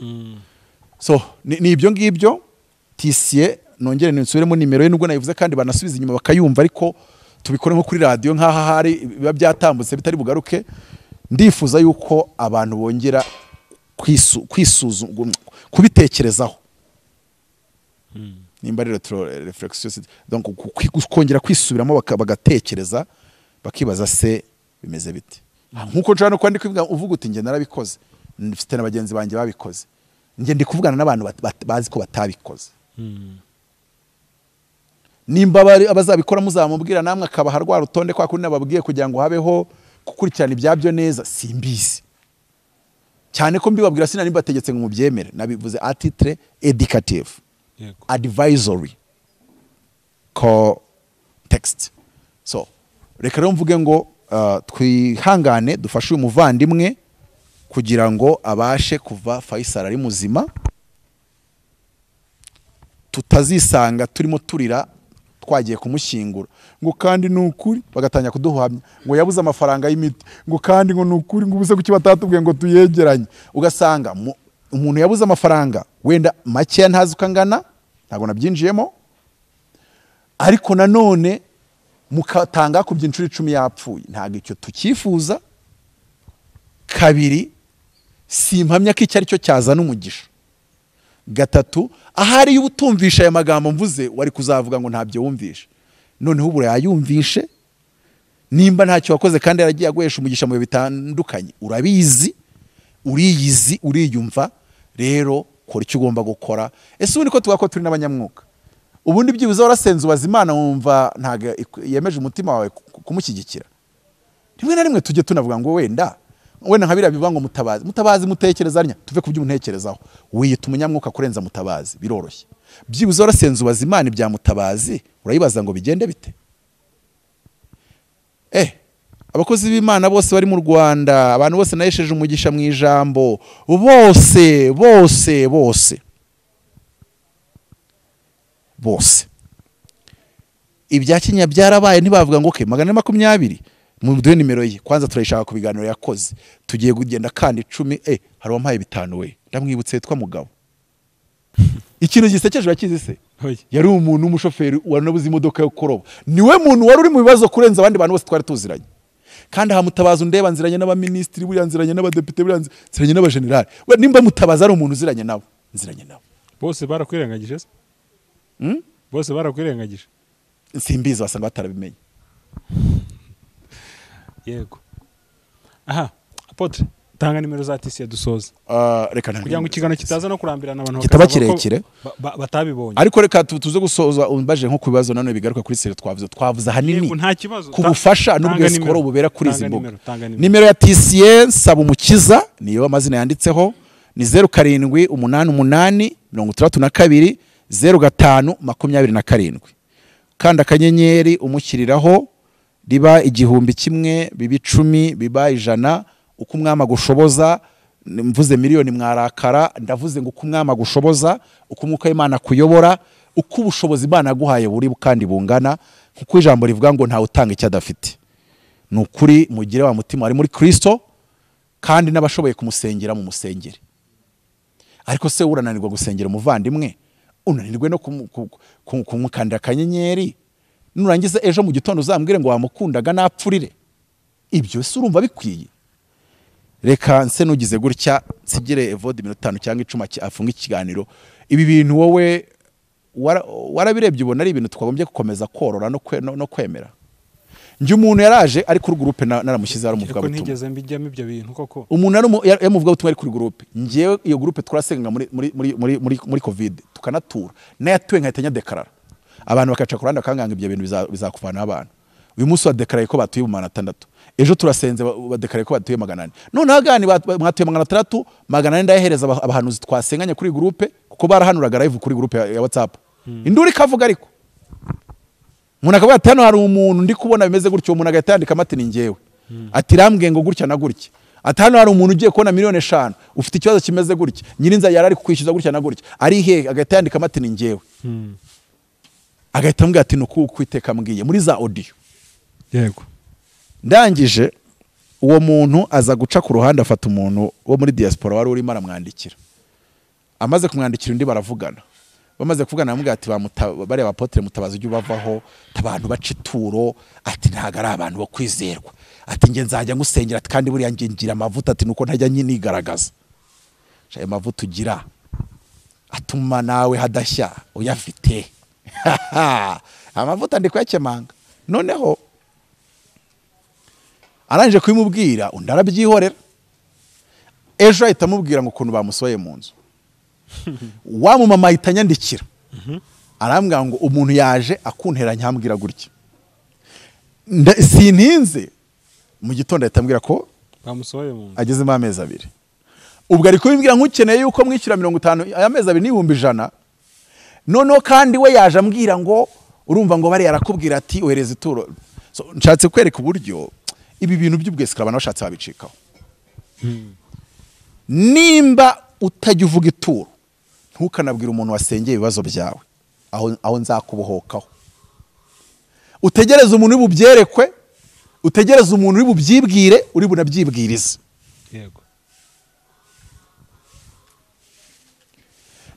So ni ibyo ngibyo Tisiye nongere ninsubiremo nimero ye nubwo nayivuze kandi banasubiza inyuma bakayumva, ariko tubikore nko kuri radio nkaha hari biba byatambutse bitari bugaruke. Ndifuza yuko abantu bongera kwisuzuma kubitekerezaho. Nimba rero reflexion donc kongera kwisubiramo bagatekereza bakibaza se bimeze bite. Nkuko nshaka no kwandika uvuga uti nge narabikoze, mfite n'abagenzi banjye babikoze, nge ndi kuvugana n'abantu bazi ko batabikoze. Nimba abazabikora muzamubwira namwe akabaha rwa rutonde kwa kuri nababwiye kugira ngo habeho gukurikirana ibyabyo neza. Simbizi cyane ko mbibabwira sinari mbategetse ngo mubyemere, nabivuze a titre éducative advisory context. So reka rero mvuge ngo twihangane dufashe uyu muvandimwe kugira ngo abashe kuva Faisal ari muzima, tutazisanga turimo turira twagiye kumushyingura ngo kandi nukuri bagatanya kuduhamya ngo yabuze amafaranga y'imiti ngo kandi ngo nukuri ngo ubuse kuki batatubwiye ngo tuyegeranye. Ugasanga umuntu yabuze amafaranga wenda make ntazi ukangana, ntago nabyinjiyemo, ariko nanone mukatanga ku byinshuro 10 yapfuye. Ntago icyo tukifuza. Kabiri, simpamya ko icyari cyo cyazana umugisha. Gatatu, ahari ubutumvisha aya magambo mvuze wari kuzavuga ngo ntabyo wumvisha. noneho ubu yayumvishe nimba ntacyo wakoze kandi yaragiye aguhesha umugisha mu bihe bitandukanye urabizi uriyizi uriyumva rero kora icyo ugomba gukora ese ubu niko tuvuga ko turi n'abanyamwuka ubundi byibuze warasenze ubaza Imana wumva ntago yemeje umutima wawe kumushyigikira rimwe na rimwe tujye tunavuga ngo wenda nkabira bivuga ngo mutabazi mutekerezanya tuve ku by'umuntekerezaho wiyita umunyamwuka kurenza mutabazi biroroshye byibuze warasenze ubaza Imana ibya mutabazi urayibaza ngo bigende bite abakozi b'Imana bose bari mu Rwanda abantu bose nayesheje umugisha mu ijambo bose ibya Kenya byarabaye ntibavuga ngo okay 120 mu duhe nimero ye kwanza turayishaka ku biganiro yakoze tugiye kugenda kandi 10 hari wampaye 5 we ndamwibutse twa mugabo ikintu gisekeje bakizi se yari umuntu umushoferi wanabuze imodoka yo koroba niwe muntu wari uri mu bibazo kurenza abandi bantu bose twari tuziranye kandi aha Mutabazi ndeba nziranye n'abaministri buriya nziranye n'abadepite buriya nziranye n'abagenerali we nimba Mutabazi ari umuntu nziranye nabo bose barakwirengagije se bose barakwirengagije simbizi wasanga batarabimenye yego aha Apôtre tanga nimero za tisi dusoza reka kugira ngo ikigano kitaza no kurambirana abantu kitaba kirekire batabibonye ariko reka tuze gusoza umbaje nko kubibazo none bigaruka kuri sere twavuze hanini kubufasha n'ubwo ESCROC bubera kuri izi mbuga nimero ya tisi nsaba umukiza niyo amazina yanditseho ni 0788 0527 kandi akanyenyeri umushyiriraho riba 1000 biba 10 biba 100 uko umwama gushoboza mvuze miliyoni mwarakara ndavuze ngo uko umwama gushoboza uko umwuka w'Imana kuyobora uko ubushobozi Imana yaguhaye buri kandi bungana kuko ijambo rivuga ngo ntawe utanga icyo adafite nukuri mugire wa mutima ari muri Kristo kandi n'abashoboye kumusengera mu musengere ariko se urananirwa gusengera umuvandimwe unanirwe no kumukandira akanyenyeri nurangiza ejo mu gitondo uzambwire ngo wamukundaga napfurire ibyo se urumva bikwiye reka nse nugize gutya nsigire evode 5 cyangwa 10 afunga ikiganiro ibi bintu wowe warabirebye ubona ari ibintu twagombye gukomeza korora no kwemera nje umuntu yaraje ari kuri groupe naramushyize ari umuvuga butumwa ntigeze mbijyamo ibyo bintu koko umuntu yamuvuga butumwa ari kuri groupe ngiye iyo groupe twarasenga muri covid tukanatura nayatuwe nkahitanya dekarara abantu bakaca kuranda kanganga ibyo bintu bizakuvana abantu uyu munsi wa dekaraye ko batuye mu 600 ejo turasenze badekaraye ko batuye 400 none hagani mwatuye 600 400 ndayahereza abahanuzi twasenganye kuri groupe kuko barahanuraga live kuri groupe ya WhatsApp induri kavuga ariko umuntu akavuga ati hano hari umuntu ndi kubona bimeze gutyo umuntu agatandika amati ni ngewe ati rambwe ngo gutya na gutya ati hano hari umuntu ugiye kubona 5,000,000 ufite ikibazo kimeze gutya nyirinza yarari kukwishyuza gutya na gutya ari he agatandika amati ni ngewe agahita mbwira ati nuko kwiteka mbwiye muri za audio yego ndangije uwo muntu aza guca ku ruhande afata umuntu wo muri diaspora wari urimo aramwandikira amaze kumwandikira undi baravugana bamaze kuvugana amubwira ati bari Apôtre Mutabazi ujye bavaho abantu baca ituro ati ntago ari abantu bo kwizerwa ati nge nzajya ngusengera ati kandi buriya nge ngira amavuta ati nuko ntajya nyinigaragaza ayo mavuta ugira atuma nawe hadashya uyafite amavuta ndi kwakemanga noneho aranje kwimubwira undi arabyihorera ejo ahita amubwira ngo ukuntu bamusoye mu nzu wa mu mama ahita anyandikira arambwira ngo umuntu yaje akunteranya ambwira gutya sintinze mu gitondo ahita ambwira ko bamusoye mu nzu agezemo amezi 2 ubwo ari kubimbwira nk'ukeneye yuko mwishyura 50 aya mezi 2 n'ibihumbi 100 noneho kandi we yaje ambwira ngo urumva ngo bari yarakubwira ati ohereza ituro nshatse kwereka uburyo ibi bintu by'ubwesika abantu bashatse babicikaho nimba utajya uvuga ituro ntukanabwira umuntu wasengeye ibibazo byawe aho nzakubohokaho utegereze umuntu uri bubyerekwe utegereze umuntu uri bubyibwire uri bunabyibwirize yego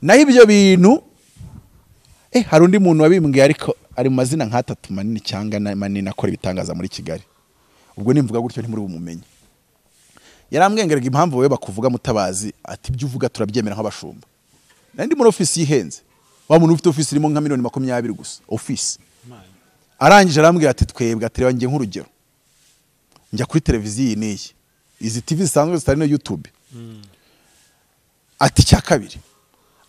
naho ibyo bintu hari undi muntu wabimbwiye ariko ari mu mazina nk'3 manini cyangwa manini akora ibitangaza muri Kigali ubwo nimvuga gutyo ntimuri bumumenye yarambwengeraga impamvu wewe bakuvuga Mutabazi ati ibyo uvuga turabyemera nk'abashumba nandi muri office yihenze wa muntu ufite office irimo nka 20,000,000 gusa office arangije arambwira ati twebwe ati reba ngiye nk'urugero njya kuri televiziyo iyi n'iyi izi TV zisanzwe zitari no YouTube ati cya kabiri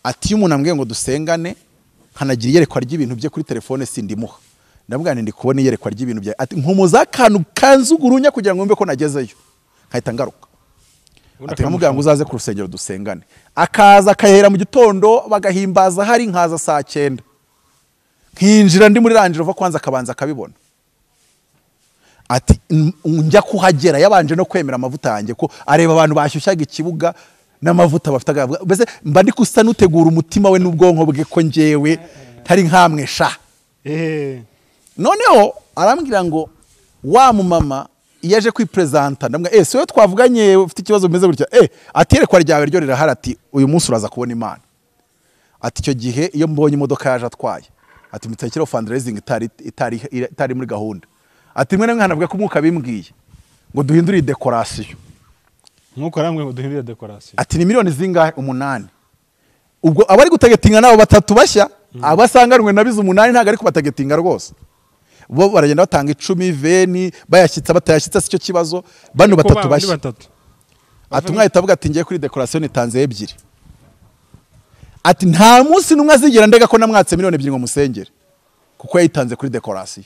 ati iyo umuntu ambwiye ngo dusengane nkanagira iyerekwa ry'ibintu bye kuri telefone sindimuha ndabwira ndi kubona iyerekwa ry'ibintu bye ati nkumuza akantu kanzugurunya kugira ngo mbe ko nagezeyo nkahita ngaruka ati nkamubwira ngo uzaze ku rusengero dusengane akaza akahera mu gitondo bagahimbaza hari nkaza saa 9 nkinjira ndi muri Range Rover kwanza akabanza akabibona ati njya kuhagera yabanje no kwemera amavuta yanjye ko areba abantu bashyushyaga ikibuga n'amavuta bafitaga bese mba ndi kusa nutegura umutima we n'ubwonko bwe ko njewe tari nkamwe sha noneho arambwira ngo wa mumama yaje kwipresenta ndambwa siwe twavuganye ufite ikibazo bimeze gutya aterekwa ryawe ryo rirahara ati uyu munsi uraza kubona Imana ati icyo gihe iyo mbonye imodoka yaje atwaye ati mutakira fundraising itari muri gahunda ati mwe namwe navuga ko umwuka bimbwiye ngo duhindure decoration nkuko ramwe ngo duhindure decoration ati ni miliyoni zingahe 8 ubwo abari gutagetinga nabo batatu bashya abasanganwe nabize 8 ntago ari kubatagetinga rwose bo baragenda batanga 10 veni bayashyitsa batayashyitsa cyo kibazo bano batatu bashya ati umwahita avuga ati ngiye kuri decoration itanze 2 ati nta munsi numwe azigera ndega ko namwatse miliyoni 2 ngo musengere kuko yayitanze kuri decoration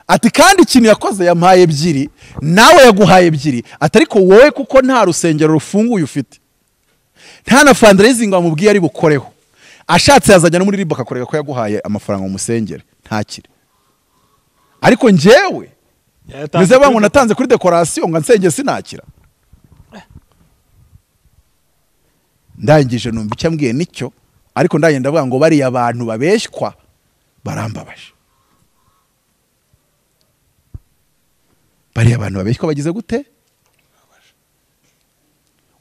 ati kandi ikintu yakoze yampaye 2 nawe yaguhaye 2 ati ariko wowe kuko nta rusengero rufunguye ufite nta na fundraising amubwiye ari bukoreho ashatse yazajya no muri ribo akakoreka ko yaguhaye amafaranga mu musengere ntakire ariko njewe nize bangu natanze kuri decoration ngo nsenge sinakira ndangije numva icyo ambwiye nicyo ariko ndagenda bavuga ngo bari abantu babeshywa barambabaje bari abantu babeshywa bagize gute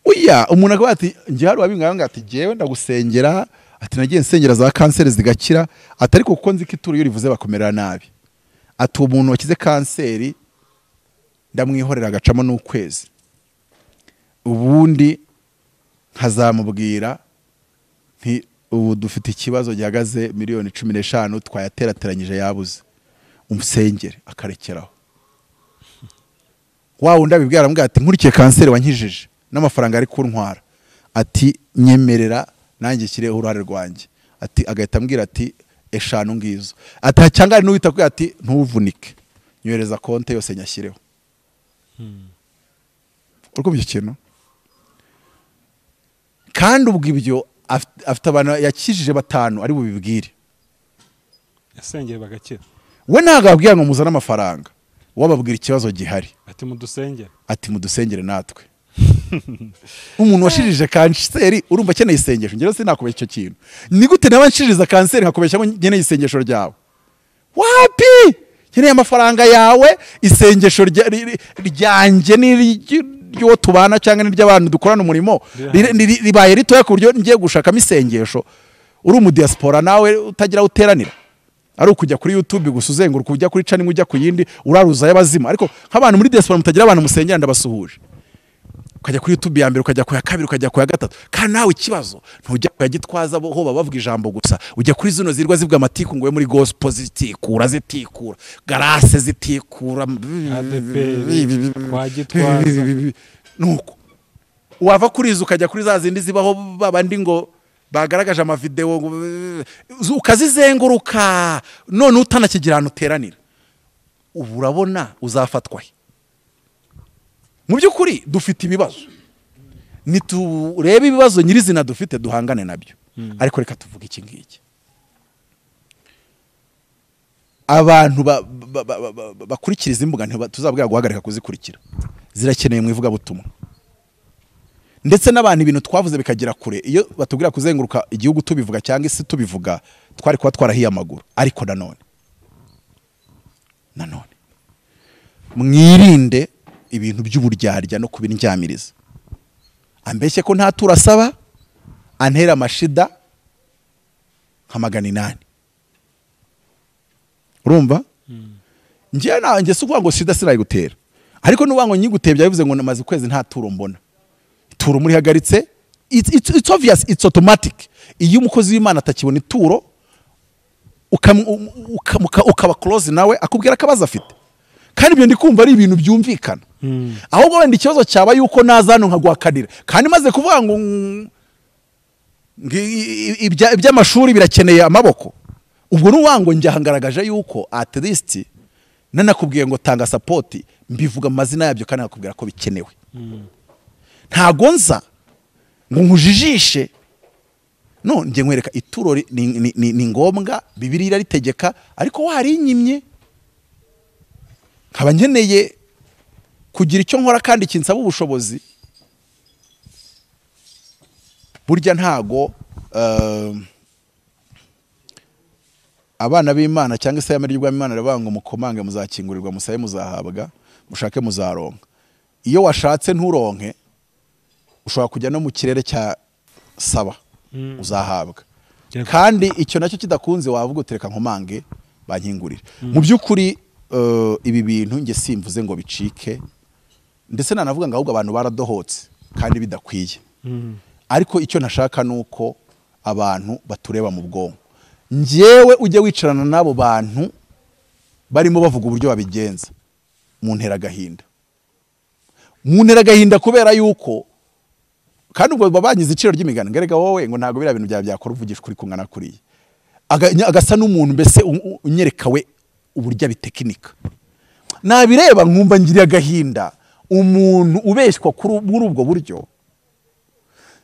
uya umuntu akavuga ati ngiye hari wabingaye ngo ati jewe ndagusengera ati nagiye nsengera za kanseri zigakira ati ariko kuko nzi ko ituro iyo rivuze bakomerera nabi ati umuntu wakize kanseri ndamwihorera agacamo n'ukwezi ubundi nkazamubwira nti ubu dufite ikibazo gihagaze miliyoni 15 twayaterateranyije yabuze umusengere akarekeraho wawo ndabibwira aramubwira ati nkurikiye kanseri wankijije n'amafaranga ari kuntwara ati nyemerera nanjye kireho uruhare rwanjye ati agahita ambwira ati 5 ngizo ati cyangwa ari n'uwita kugira ati ntuvunike nyohereza konte yose nyashyireho urwo byo kintu kandi ubwo ibyo afite abantu yakijije 5 ari bubibwire yasengeye bagakira we ntago ababwira ngo muzana amafaranga wababwira ikibazo gihari ati mudusengere natwe umuntu washirije kanseri urumva akeneye isengesho ngero sinakubeshya icyo kintu ni gute nabanshiriza kanseri nkakubeshya ngo nkeneye isengesho ryawe wapi nkeneye amafaranga yawe isengesho ryanjye n'iryo tubana cyangwa n'iry'abantu dukorana umurimo ribaye ritoya ku buryo ngiye gushakamo isengesho uri mu diaspora nawe utagira uteranira ari ukujya kuri YouTube gusa uzenguruka ujya kuri channel ujya ku yindi uraruza y'abazima ariko nk'abantu muri diaspora mutagira abantu musengera ndabasuhuje ukajya kuri YouTube ya mbere ukajya ku ya kabiri ukajya ku ya gatatu kandi nawe ikibazo ntujya ku ya Gitwaza ho bavuga ijambo gusa ujya kuri zino zirwa zivuga amatiku ngo we muri gospel zitikura garase zitikura kwa Gitwaza nuko wava kuri izo ukajya kuri za zindi zibaho babandi ngo bagaragaje ama video ukazizenguruka none utanakigirana uteranira ubu urabona uzafatwa mu byukuri dufite ibibazo niturebe ibibazo nyirizina dufite duhangane nabyo ariko reka tuvuge iki ngiki abantu bakurikiriza imbuga tuzabwira guhagarika kuzikurikira zirakeneye mu ivuga butumwa ndetse n'abantu ibintu twavuze bikagira kure iyo batubwira kuzenguruka igihugu tubivuga cyangwa isi tubivuga twari kuba twarahiye amaguru ariko nanone mwirinde ibintu by'uburyarya no kubindyamiriza ambeshye ko nta turasaba antera amashida nka 800 urumva ngiye nanjye sukuvuga ngo sida sinayigutera ariko nuvuga ngo nyigutebya bivuze ngo namaze kwezi nta turo mbona ituro muri hagaritse it's obvious it's automatic iyo umukozi w'Imana atakibona ituro ukaba close nawe akubwira akabazo afite, kandi ibyo ndi kumva ari ibintu byumvikana. Ahubwo wenda ikibazo cyaba yuko naza hano nkaguhakanira, kandi maze kuvuga ngo iby'amashuri birakeneye amaboko, ubwo n'uwango njya hangaragaje yuko at least nanakubwiye ngo tanga support, mbivuga amazina yabyo kandi nakubwira ko bikenewe. Ntago nza ngo nkujijishe, no nje nkwereka ituro ni ngombwa, Bibiliya iritegeka, ariko warinyimye nkaba nkeneye kugira icyo nkora kandi kinsaba ubushobozi. Burya ntago abana b'Imana cyangwa se y'amari y'Imana rabanga mukomange muzakingurirwa, musaye muzahabwa, mushake muzaronka. Iyo washatse nturonke ushobora kujya no mu kirere cya saba uzahabwa, kandi icyo nacyo kidakunze wavuga utereka nkomange bankingurira. Mu by'ukuri ibi bintu nge simvuze ngo bicike, ndetse nanavuga ngo ahubwo abantu baradohotse kandi bidakwiye. Ariko icyo nashaka nuko abantu batureba mu bwonko, njyewe ujye wicarana n'abo bantu barimo bavuga uburyo babigenza, muntera agahinda kubera yuko kandi ubwo babanyize iciro ry'imigani, ngerega wowe ngo ntago bira bintu bya byakora uvugisha kuri kungana kuriye, agasa n'umuntu mbese unyereka we uburyo bitekinika. Nabireba nkumva ngiriye agahinda umuntu ubeshywa muri ubwo buryo,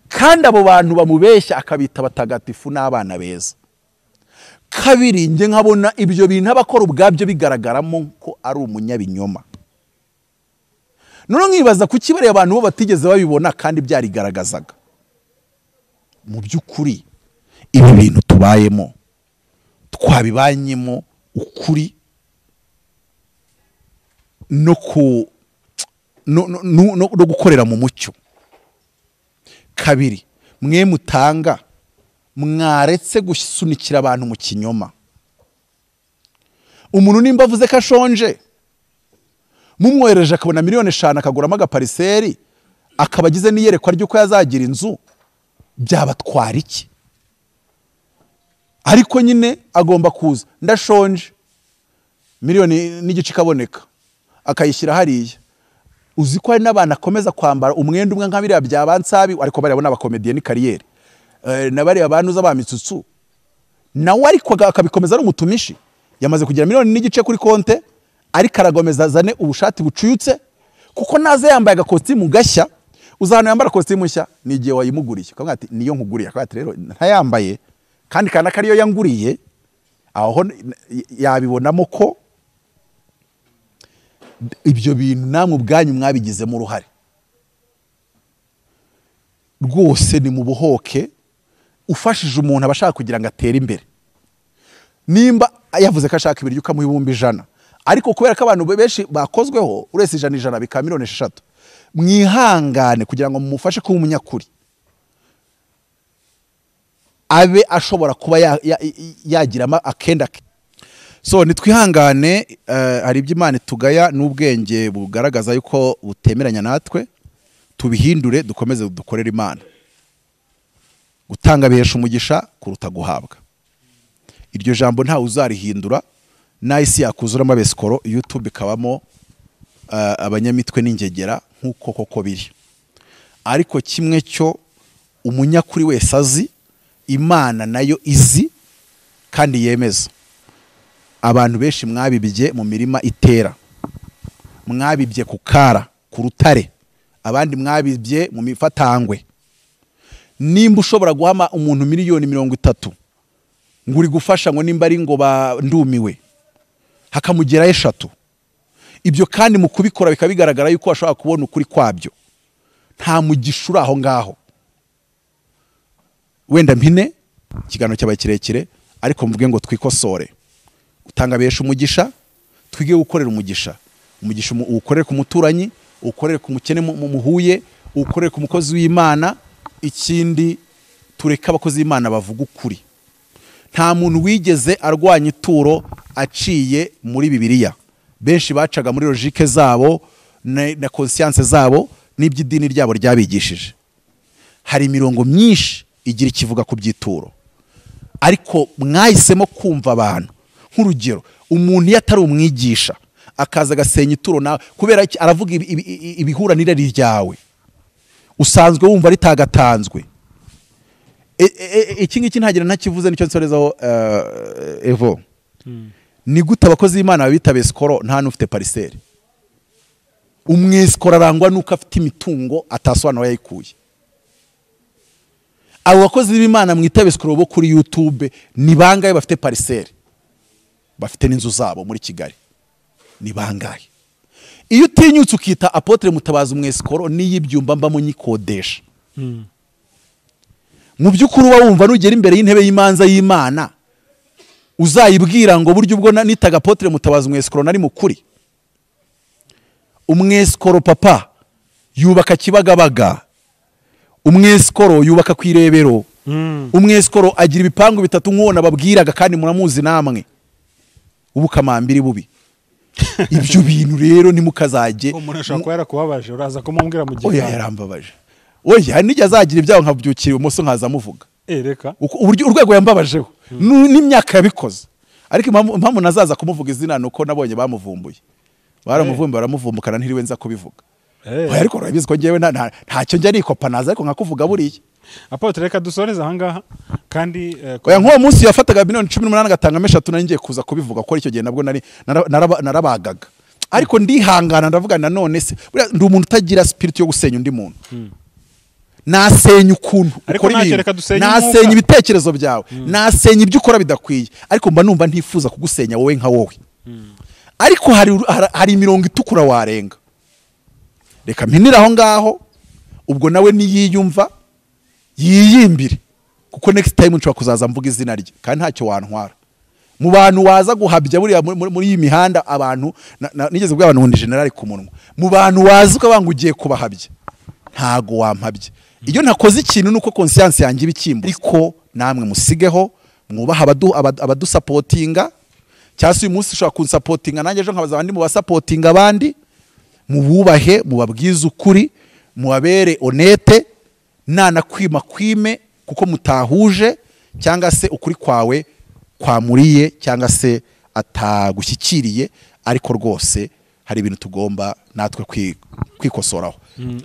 kandi abo bantu bamubeshya akabita batagatifu n'abana beza. Kabiri, nge nkabona ibyo bintu abakora ubwabyo bigaragaramo ko ari umunyabinyoma. None nkibaza kuki bariya abantu bo batigeze babibona kandi byarigaragazaga. Mu by'ukuri ibi bintu tubayemo twabibanyemo ukuri no gukorera mu mucyo. Kabiri, mwe mutanga mwaretse gusunikira abantu mu kinyoma. Umuntu nimba avuze ko ashonje, mumwohereje akabona miliyoni 5 akaguramo agapariseri, akaba agize n'iyerekwa ry'uko yazagira inzu, byabatwara iki? Ariko nyine agomba kuza, ndashonje, miliyoni n'igice kaboneka akayishyira hariya. Uzi ko hari n'abantu akomeza kwambara umwenda umwe nka biriya byabansabi, ariko bari abona abakomediye ni kariyeri, nabari abantu uza bamitsutsu nawe, ariko akabikomeza ari umutumishi. Yamaze kugira miliyoni n'igice kuri konte, ariko aragomeza azane ubushati bucuyutse, kuko naze yambaye agakositimu gashya. Uzahano yambara kositimu nshya ni igihe wayimuguriye, kavuga ati niyo nkuguriye, akaba ati rero ntayambaye kandi kana kariyo yanguriye, aho yabibonamo ko ibyo bintu namwe ubwanyu mwabigizemo uruhare. Rwose ni mu buhoke, ufashije umuntu abashaka kugira ngo atere imbere. Nimba yavuze ko ashaka ibiryo ukamuha 100,000, ariko kubera ko abantu benshi bakozweho urese 100 bika miliyoni 6, mwihangane kugira ngo mumufashe kuba umunyakuri, abe ashobora kuba yagiramo akenda. So nitwihangane, hari ibyo Imana tugaya n'ubwenge bugaragaza yuko butemeranya natwe, tubihindure dukomeze dukorera Imana. Gutanga bihesha umugisha kuruta guhabwa. Iryo jambo nta uzarihindura, na isi yakuzuramo abeskoro, YouTube ikabamo abanyamitwe n'ingegera nkuko koko biri. Ariko kimwe cyo umunyakuri wese azi, Imana nayo izi kandi yemeza. Abantu benshi mwabibye mu mirima itera, mwabibye ku kara, ku rutare, abandi mwabibye mu mifatangwe. Nimba ushobora guhama umuntu miliyoni 30 nguri gufasha ngo nimba ari ngo bandumiwe hakamugera 3, ibyo kandi mu kubikora bikabigaragara yuko ashobora kubona ukuri kwabyo, nta mugishura aho ngaho. Wenda mpine kigano cyabaye kirekire, ariko mvuge ngo twikosore. Utanga besha umugisha, twige gukorera umugisha. Umugisha ukorere ku muturanyi, ukorere ku mukene muhuye, ukorere ku mukozi w'Imana. Ikindi tureka abakozi b'Imana bavuga ukuri. Nta muntu wigeze arwanya ituro aciye muri Bibiliya. Benshi bacaga muri logique zabo na conscience zabo n'iby'idini ryabo ryabigishije. Hari imirongo myinshi igira ikivuga ku byituro. ariko mwahisemo kumva abantu. Nk'urugero, umuntu iyo atari umwigisha akaza agasenya ituro nawe kubera aravuga ibihura n'irari ryawe, usanzwe wumva ritagatanzwe. Iki ngiki ntagira ntakivuze nicyo nsorezaho. Evo, ni gute abakozi b'Imana babita ESCROC nta n'ufite pariseri? Umwesikoro arangwa nuko afite imitungo atasobanura yayikuye. Abo bakozi b'Imana mwita ESCROC bo kuri YouTube ni bangahe bafite pariseri, bafite n'inzu zabo muri Kigali? Ni bangahe? Iyo utinyutse ukita Apôtre Mutabazi umwesikoro n'iyibyumba mba mu nyikodesha, mu by'ukuri uba wumva nugera imbere y'intebe y'imanza y'Imana uzayibwira ngo buryo ubwo nitaga Apôtre Mutabazi umwesikoro nari mukuri? Umwesikoro papa yubaka Kibagabaga, umwesikoro yubaka kwirebero, umwesikoro agira ibipangu bitatu nk'ubona babwiraga kandi muramuzi namwe. Ubu kamambiri bubi. Ibyo bintu rero nimukazajye. Umuntu ashaka kwera kubabaje uraza kumubwira mu gihe. Oya yarambabaje. Oya nijya azagira ibyaho nkabyukira umunsi nkaza muvuga. Reka. Uburyo urwego yambabajeho n'imyaka yabikoze. Ariko impamvu nazaza kumuvuga izina nuko nabonye bamuvumbuye. Baramuvumbuye baramuvumbukana ntiriwe nza kubivuga. Ariko urabizi ko ngewe ntacyo njya nikopa naza ariko nkakuvuga buriya. Apôtre reka dusoreza ahangaha kandi oya nk'uwo munsi yafataga miliyoni 18 agatanga 3 nari ngiye kuza kubivuga ko icyo gihe nabwo narabagaga. Ariko ndihangana ndavuga nanone se ndi umuntu utagira spirit yo gusenya undi muntu. Nasenya ukuntu ukora ibintu, nasenya ibitekerezo byawe, nasenya ibyo ukora bidakwiye, ariko mba numva ntifuza kugusenya wowe nka wowe. Ariko hari imirongo itukura warenga. Reka mpinira aho ngaho, ubwo nawe niyiyumva yiyimbire, kuko next time nshobora kuzaza mvuga izina rye kandi ntacyo wantwara. Mu bantu waza guhabya buriya muri iyi mihanda abantu nigeze bwa abantu ndi general ku munwa, mu bantu waza ukabanga ugiye kubahabya ntago wampabye. Iyo ntakoze ikintu nuko conscience yanjye ibikimbo, ariko namwe musigeho mwubaha abadusapotinga. Cyase uyu munsi ushobora kunsapotinga nanjye ejo nkabaza abandi mu basapotinga abandi, mububahe mubabwize ukuri, mubabere honete, nanakwima kwime kuko mutahuje cyangwa se ukuri kwawe kwamuriye cyangwa se atagushyikiriye, ariko rwose hari ibintu tugomba natwe kwikosoraho.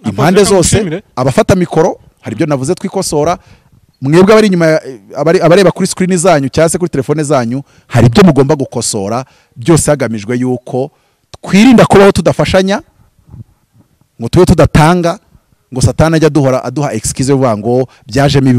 Impande zose abafata mikoro hari ibyo navuze twikosora, mwebwe abari inyuma abareba kuri screen zanyu cyangwa se kuri telefone zanyu hari ibyo mugomba gukosora, byose hagamijwe yuko twirinda kubaho tudafashanya, ngo tube tudatanga, ngo satana ajya aduha excuse vuga ngo byajemo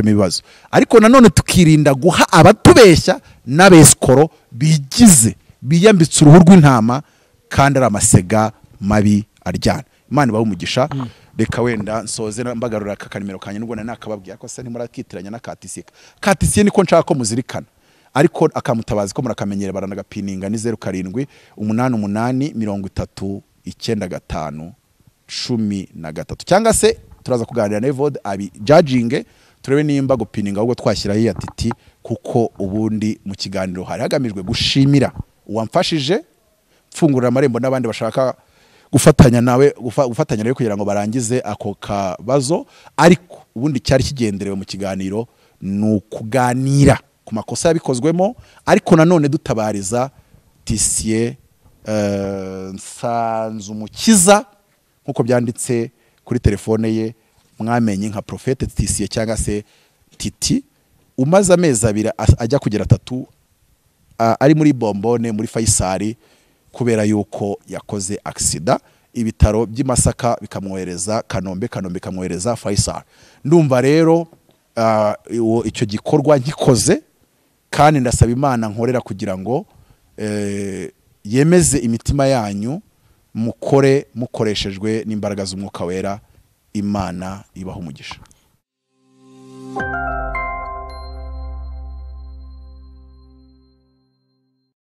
ibibazo. Ariko nanone tukirinda guha abatubeshya n'abeskoro bigize biyambitse uruhu rw'intama kandi ari amasega mabi aryana. Imana ibahe umugisha. Reka wenda nsoze mbagarura akakanimero kanye nubwo nakababwiye ko se ntimurakitiranya na katisika. Katisike niko nshaka ko muzirikana, ariko akamutabazi ko murakamenyere baranagapininga ni 07 88 39 13 cyangwa se turaza kuganira na Evode abi judging turebe nimba gupininga ahubwo twashyiraho ya titi, kuko ubundi mu kiganiro hari hagamijwe gushimira uwamfashije mfungurira amarembo n'abandi bashaka gufatanya nawe kugira ngo barangize ako kabazo. Ariko ubundi cyari kigenderewe mu kiganiro nukuganira ku makosa yabikozwemo, ariko nanone dutabariza Tisiye Nsanzumukiza nkuko byanditse kuri telefone ye, mwamenye nka Prophète Tisiye cyangwa se Titi, umaze amezi 2 ajya kugera 3 ari muri bombone muri Faisal kubera yuko yakoze accident, ibitaro by'Imasaka bikamwohereza Kanombe kamwohereza Faisal. Ndumva rero icyo gikorwa nkikoze, kandi ndasaba Imana nkorera kugira ngo yemeze imitima yanyu mukore mukoreshejwe n'imbaraga z'umwuka wera. Imana ibaho umugisha.